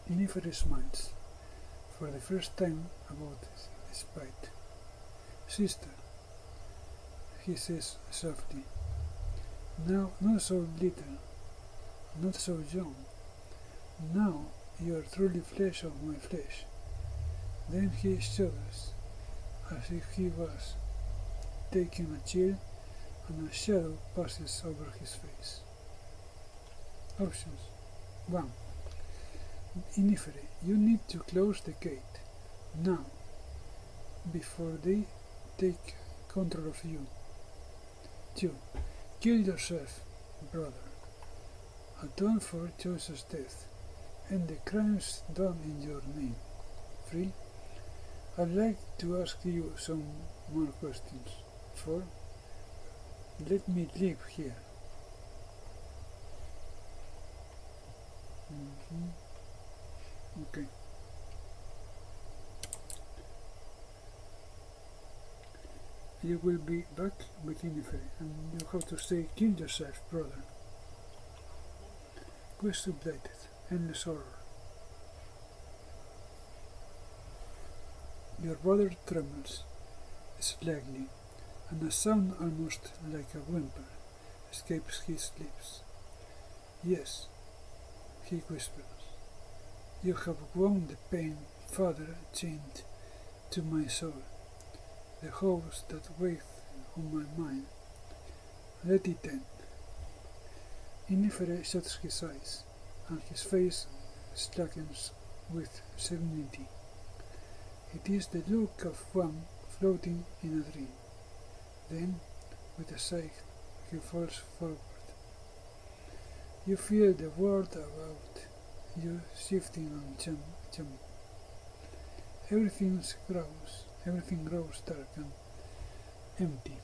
Nifra smiles, for the first time about spite. Sister, he says softly, now not so little, not so young. Now you are truly flesh of my flesh. Then he shudders, as if he was taking a chill, and a shadow passes over his face. Options. 1. Inifere, you need to close the gate, now, before they take control of you. 2. Kill yourself, brother. Atone for Joseph's death, and the crimes done in your name. 3. I'd like to ask you some more questions. 4. Let me live here. Okay. You will be back with Inifere, and you have to say, kill yourself, brother. Quest updated. Endless horror. Your brother trembles slightly, and a sound almost like a whimper escapes his lips. Yes, he whispers. You have won the pain Father chained to my soul, the hopes that weighed on my mind. Let it end. Inifere shuts his eyes, and his face slackens with serenity. It is the look of one floating in a dream. Then, with a sigh, he falls forward. You feel the world about you shifting and jumping. Everything grows dark and empty,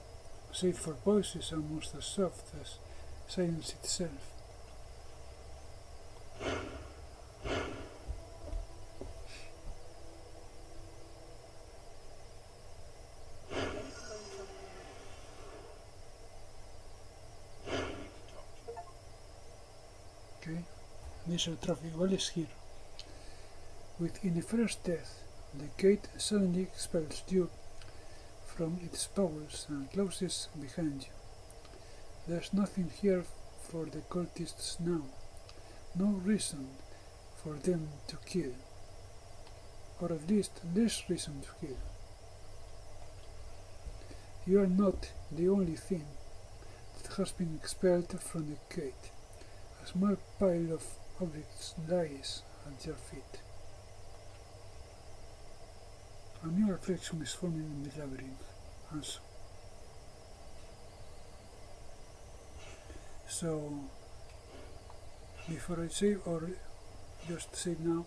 save for voices almost as soft as silence itself. Okay, initial trophy, what is here? Within the first death, the gate suddenly expels you from its powers and closes behind you. There's nothing here for the cultists now, no reason for them to kill, or at least less reason to kill. You are not the only thing that has been expelled from the gate. A small pile of objects lies at your feet. A new reflection is forming in the labyrinth, also. So, before I say, or just say now,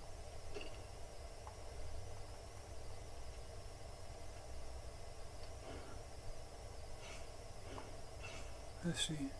let's see.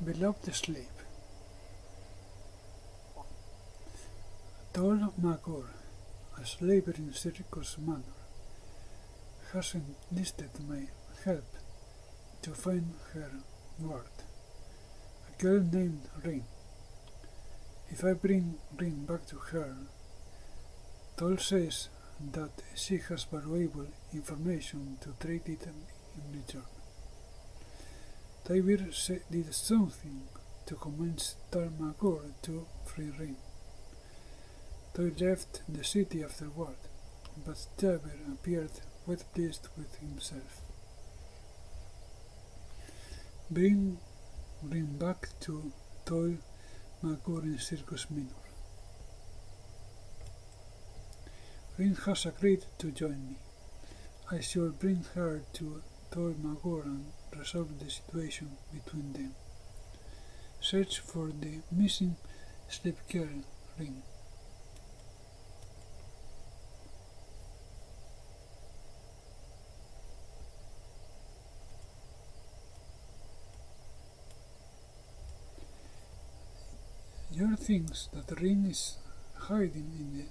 Beloved slave. Tol Magor, a slaver in Circus Manor, has enlisted my help to find her ward, a girl named Rin. If I bring Rin back to her, Tol says that she has valuable information to trade it in return. Tywir did something to convince Tal Magor to free Rin. Toy left the city afterward, but Tywir appeared well pleased with himself. Bring Rin back to Tol Magor in Circus Minor. Rin has agreed to join me. I shall bring her to Tol Magor and resolve the situation between them. Search for the missing slave girl, Rin. Yor thinks that Rin is hiding in the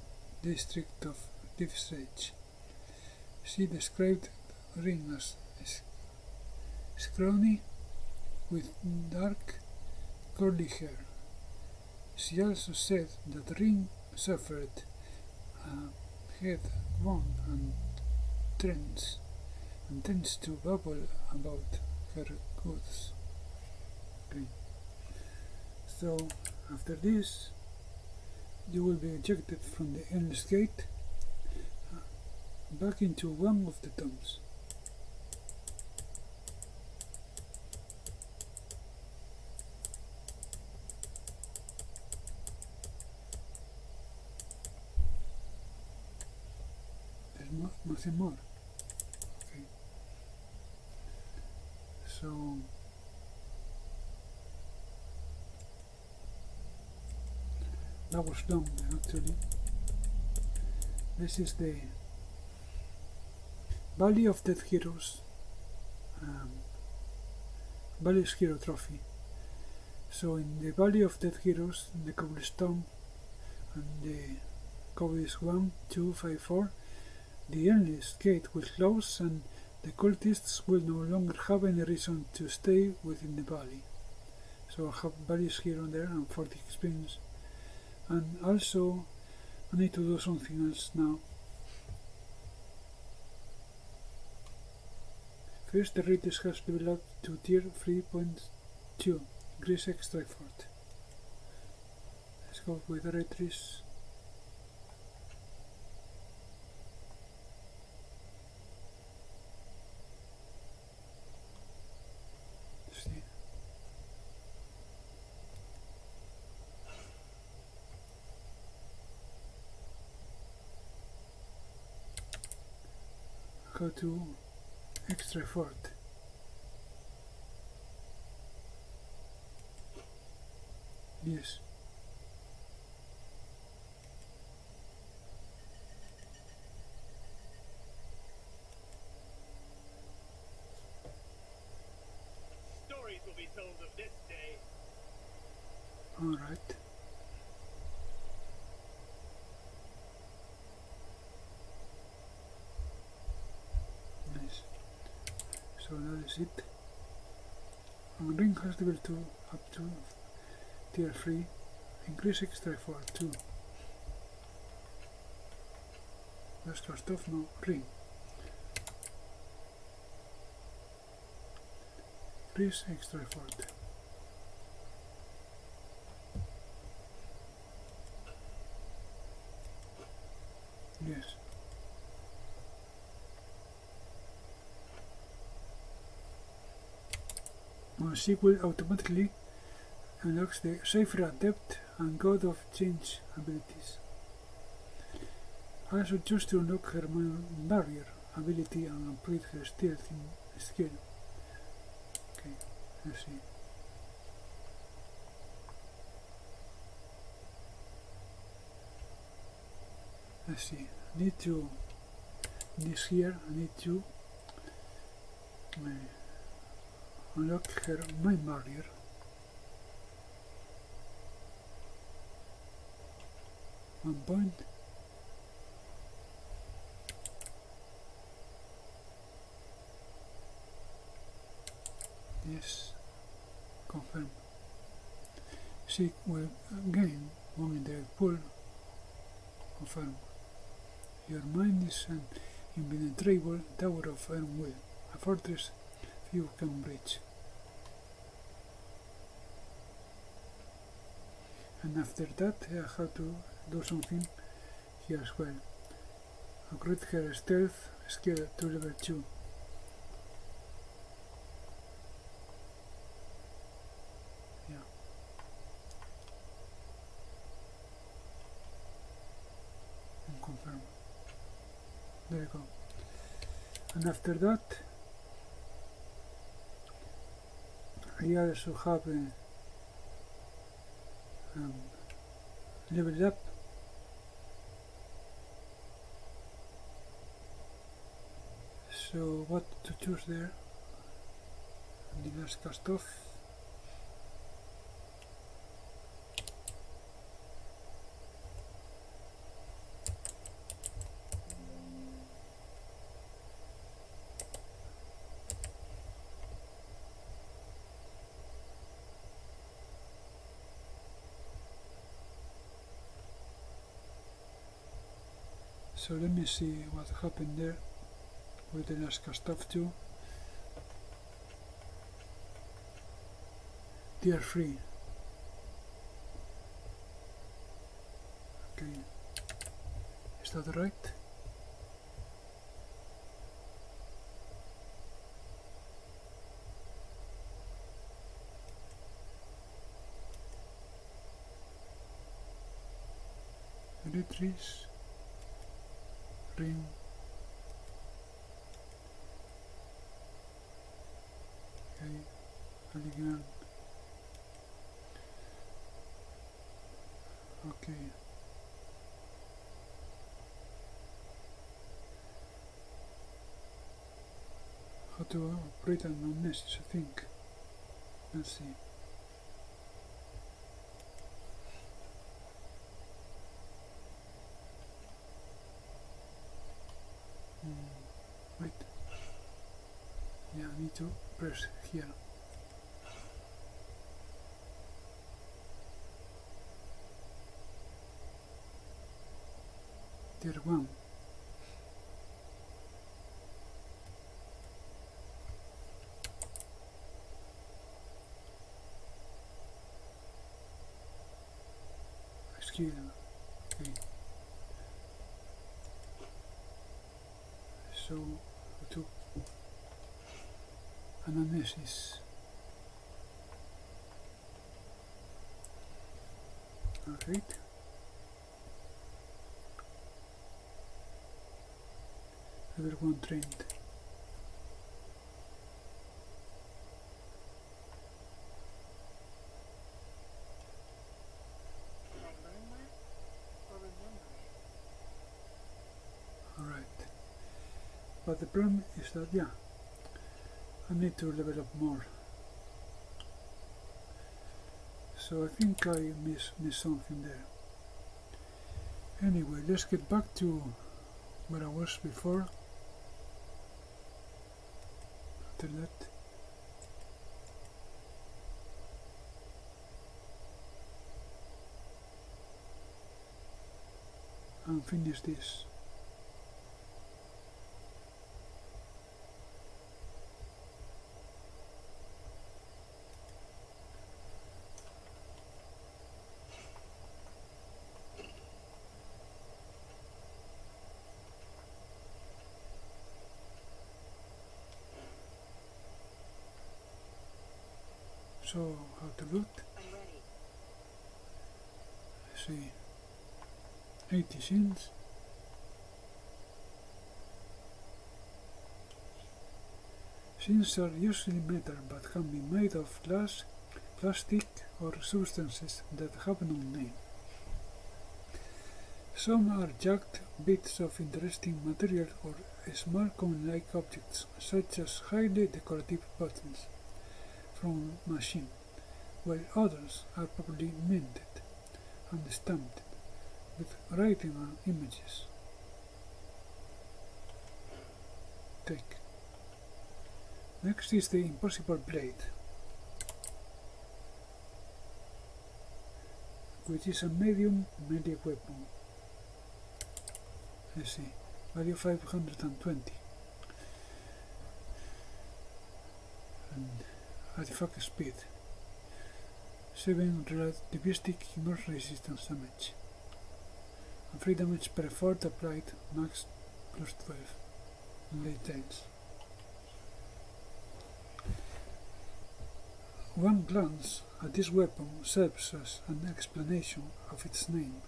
district of Cliff's Edge. She described Rin as scrawny with dark curly hair. She also said that Rin suffered a head wound and tends to babble about her goods. Okay. So after this, you will be ejected from the Endless Gate back into one of the tombs. There's nothing more. Okay. So that was done actually. This is the Valley of Dead Heroes, Valley's Hero Trophy. So in the Valley of Dead Heroes, the cobblestone and the code is 1, 2, 5, 4, the Endless Gate will close and the cultists will no longer have any reason to stay within the valley. So I have Valley's Hero there and 40 experience. And also, I need to do something else now. First, the Ritis has developed to tier 3.2, increase extra effort. Let's go with the Ritis. See. Go to extra effort. Yes. Stories will be told of this day. All right. Nice. So that is it. And Ring has level 2 up to tier 3. Increase extra effort 2. Let's start off now. Ring. Increase extra effort. Yes. She will automatically unlocks the Safer Adept and God of Change abilities. Also choose to unlock her barrier ability and upgrade her stealth skill. Okay, let's see. Let's see. I need to this here. I need to unlock her mind barrier. 1 point. Yes, confirm. Seek will gain 1 indirect pull. Confirm. Your mind is an impenetrable tower of iron will, a fortress few can breach. And after that I have to do something here as well. Upgrade her stealth skill to level 2. Yeah. And confirm. There you go. And after that I also have leveled up so what to choose there. The last cast off. So let me see what happened there with the last cast off too. Tier 3. Okay. Is that right? Retrees. Ring. Okay. Again. Okay. How to operate an omniscience, I think. Let's see. Wait. Yeah, I need to press here. Tier 1. Skill. Okay. So to analysis. Alright. Level 1 trained. Did I learn that or remember it? Alright. But the problem is that, yeah, I need to level up more. So I think I missed something there. Anyway, let's get back to where I was before. After that. And finish this. So how to loot? I'm ready. Let's see. 80 cents. Sins are usually metal but can be made of glass, plastic or substances that have no name. Some are jagged bits of interesting material or small cone-like objects such as highly decorative buttons from a machine, while others are probably minted and stamped with writing and images. Take. Next is the Impossible Blade, which is a medium melee weapon. Let's see, value 520. And artifact speed. 7 relativistic ignores resistance damage. And 3 damage per effort applied, max plus 12. Details. One glance at this weapon serves as an explanation of its name,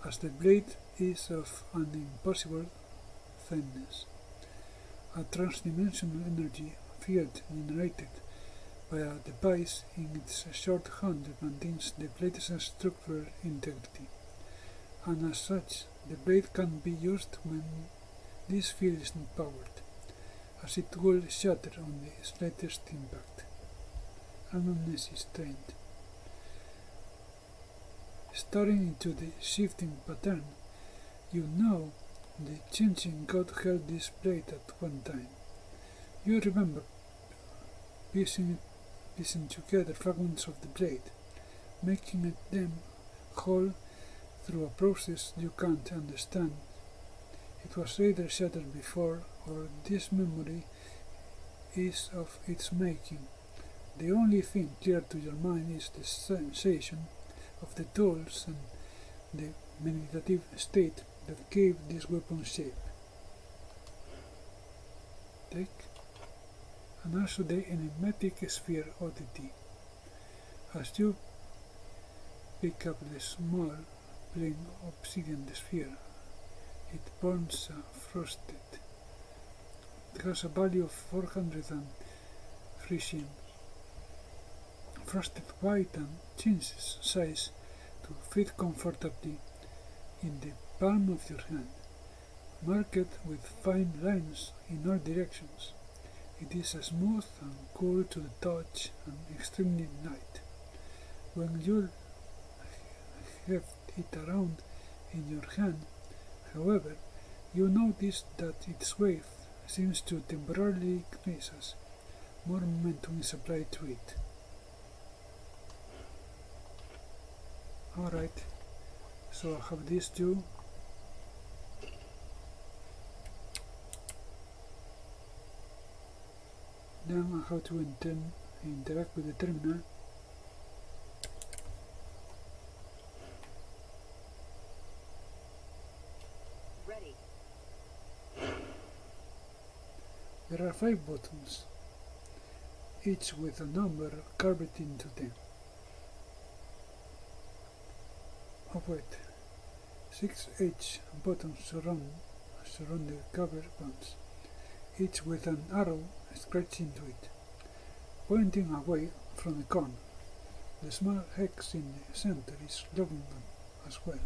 as the blade is of an impossible thinness. A transdimensional energy field generated by a device in its short hand maintains the blade's structural integrity, and as such, the blade can be used when this field is not powered, as it will shatter on the slightest impact. Anamnesis trained. Staring into the shifting pattern, you know the changing god held this blade at one time. You remember piecing together fragments of the blade, making them whole through a process you can't understand. It was either shattered before, or this memory is of its making. The only thing clear to your mind is the sensation of the tools and the meditative state that gave this weapon shape. Take. And also the enigmatic sphere oddity. As you pick up the small plain obsidian sphere, it burns frosted. It has a value of 403 shin. Frosted white and changes size to fit comfortably in the palm of your hand, marked with fine lines in all directions. It is smooth and cool to the touch and extremely light. When you heft it around in your hand, however, you notice that its weight seems to temporarily increase as more momentum is applied to it. Alright, so I have these two. Then I have to interact with the terminal. Ready. There are 5 buttons, each with a number carved into them. Oh wait, 6 edge buttons surround the cover ones, each with an arrow scratched into it, pointing away from the corner. The small hex in the center is glowing as well.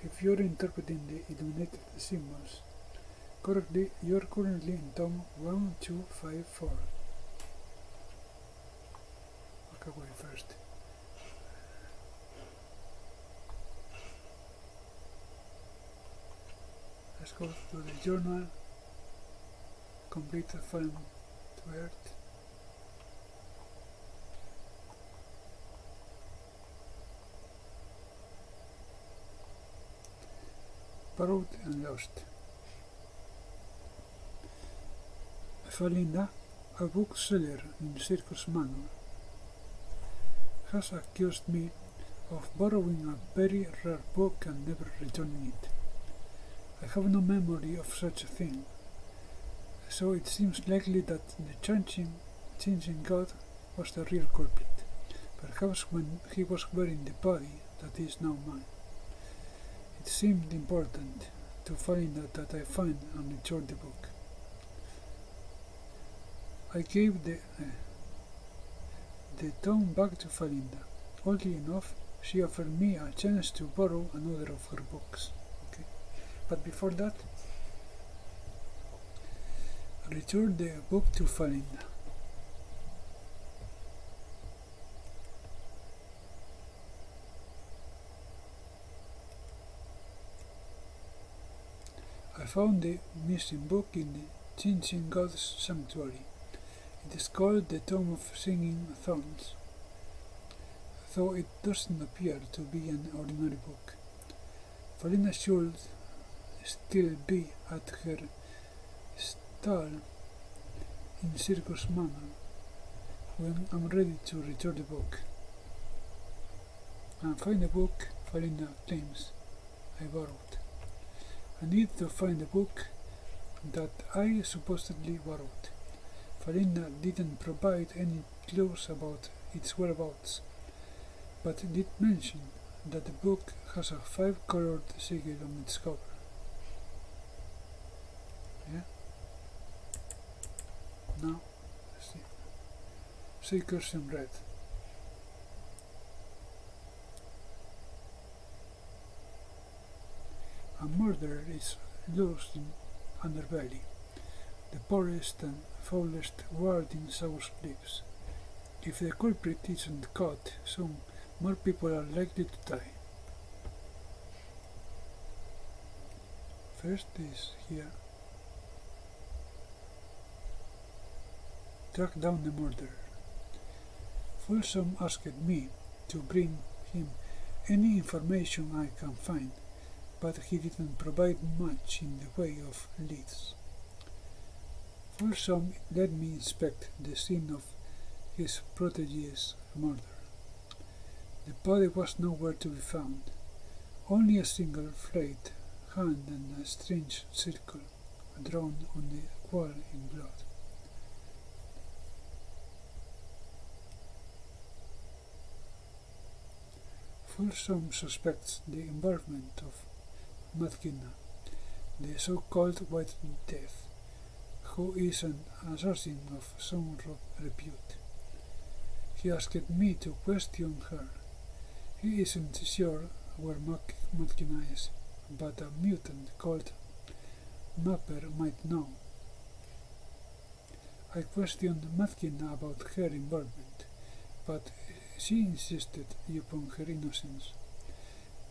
If you're interpreting the illuminated symbols correctly, you're currently in Tom 1254. Back away first. Let's go to the journal, complete the Fallen to Earth. Borrowed and lost. Falinda, a bookseller in Circus Manor, has accused me of borrowing a very rare book and never returning it. I have no memory of such a thing, so it seems likely that the changing god was the real culprit, perhaps when he was wearing the body that is now mine. It seemed important to Falinda that I find and return the book. I gave the tome back to Falinda. Oddly enough, she offered me a chance to borrow another of her books. Okay. But before that, return the book to Falinda. I found the missing book in the Chinchin God's sanctuary. It is called the Tome of Singing Thorns, though it doesn't appear to be an ordinary book. Felina should still be at her stall in Circus Manor when I'm ready to return the book. And find the book Felina claims I borrowed. I need to find the book that I supposedly borrowed. Felina didn't provide any clues about its whereabouts, but did mention that the book has a 5-colored sigil on its cover. Yeah? Now, let's see. Seekers in red. A murderer is lost in Underbelly, the poorest and foulest ward in South Cliffs. If the culprit isn't caught soon, more people are likely to die. First is here. Track down the murderer. Folsom asked me to bring him any information I can find, but he didn't provide much in the way of leads. Folsom let me inspect the scene of his protege's murder. The body was nowhere to be found, only a single flayed hand and a strange circle drawn on the wall in blood. Folsom suspects the involvement of McKenna, the so-called White Death, who is an assassin of some repute. He asked me to question her. He isn't sure where McKenna is, but a mutant called Mapper might know. I questioned McKenna about her involvement, but she insisted upon her innocence.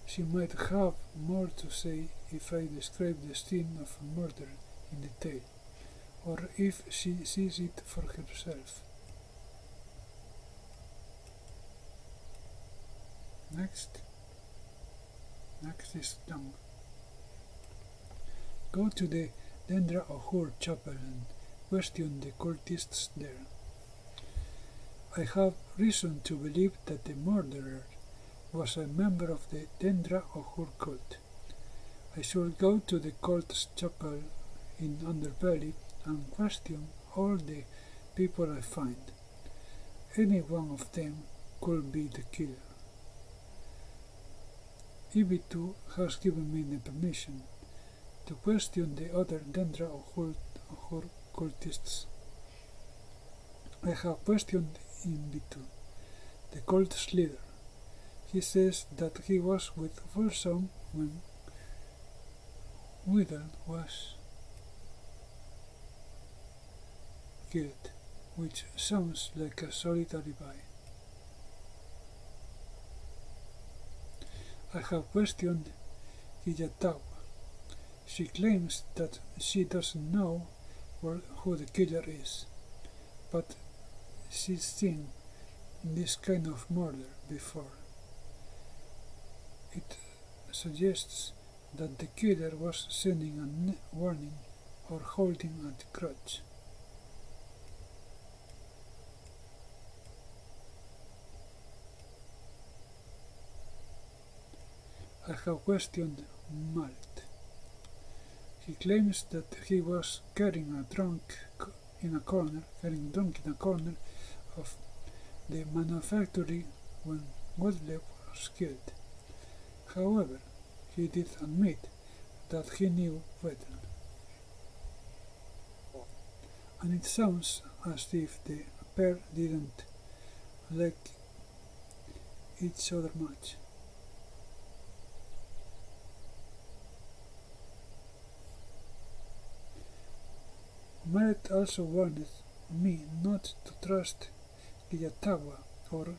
She might have more to say if I describe the scene of a murder in detail, or if she sees it for herself. Next is long. Go to the Dendra Ohur chapel and question the cultists there. I have reason to believe that the murderer was a member of the Dendra Ohur cult. I should go to the cult's chapel in Underbelly and question all the people I find. Any one of them could be the killer. Ibitu has given me the permission to question the other Dendra Ohur cultists. I have questioned Ibitu, the cult's leader. He says that he was with Folsom when Whittle was killed, which sounds like a solid alibi. I have questioned Kiyatawa. She claims that she doesn't know who the killer is, but she's seen this kind of murder before. It suggests that the killer was sending a warning or holding a grudge. I have questioned Malt. He claims that he was carrying drunk in a corner of the manufactory when Gottlieb was killed. However, he did admit that he knew Vettel. And it sounds as if the pair didn't like each other much. Merritt also warned me not to trust Kiyatawa or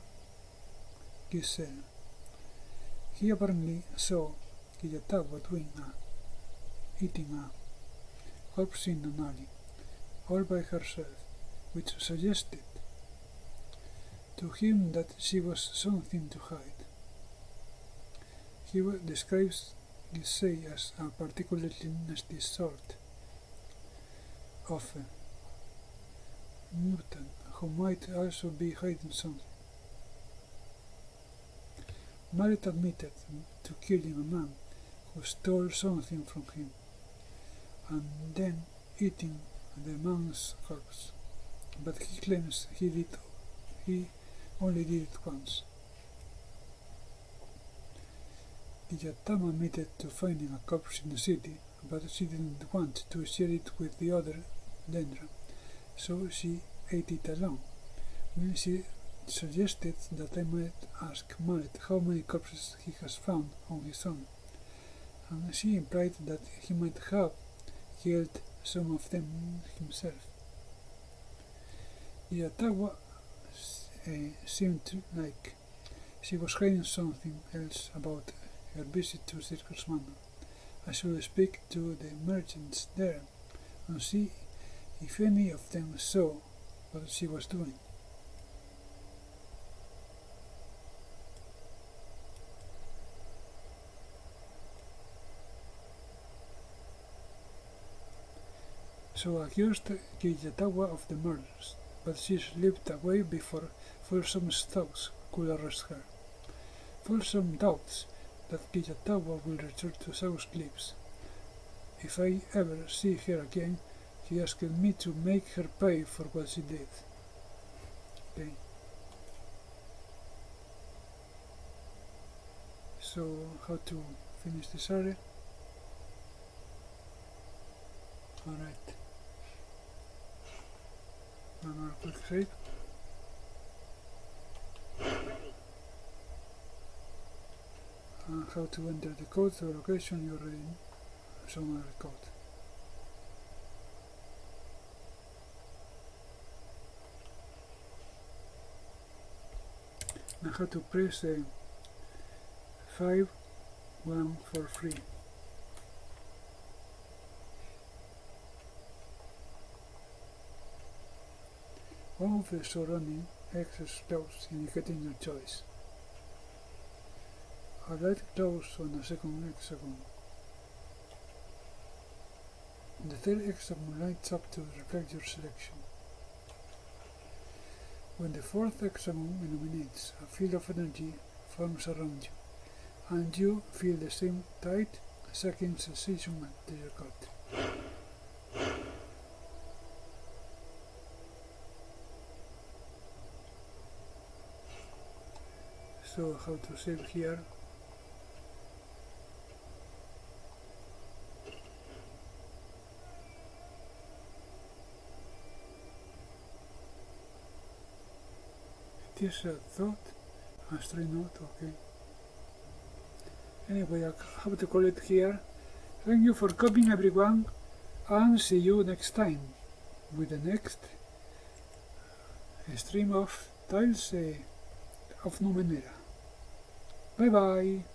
Giselle. He apparently saw Kiyatawa eating a corpse in an alley, all by herself, which suggested to him that she was something to hide. He describes Gissei as a particularly nasty sort of mutant who might also be hiding something. Mallet admitted to killing a man who stole something from him, and then eating the man's corpse, but he claims he only did it once. Iyatama admitted to finding a corpse in the city, but she didn't want to share it with the other Dendra, so she ate it alone. When she suggested that I might ask Mallet how many corpses he has found on his own, and she implied that he might have killed some of them himself. Iyatawa seemed like she was hiding something else about her visit to Circus Manor. I should speak to the merchants there and see if any of them saw what she was doing. So accused Iyatawa of the murders, but she slipped away before fulsome thoughts could arrest her. Fulsome doubts that Iyatawa will return to South Cliffs. If I ever see her again, he asked me to make her pay for what she did. Okay. So, how to finish this area? Alright. Another quick save. And how to enter the code to a location you already shown a code. Now how to press 5, 1 for free. One of the surrounding access closed, indicating your choice. A light close on the second hexagon. The third hexagon lights up to reflect your selection. When the fourth hexagon illuminates, a field of energy forms around you, and you feel the same tight, sucking sensation at your gut. So how to save here? It is a thought, a stray note, okay. Anyway, I have to call it here. Thank you for coming everyone, and see you next time with the next stream of Tiles of Numenera. Bye bye!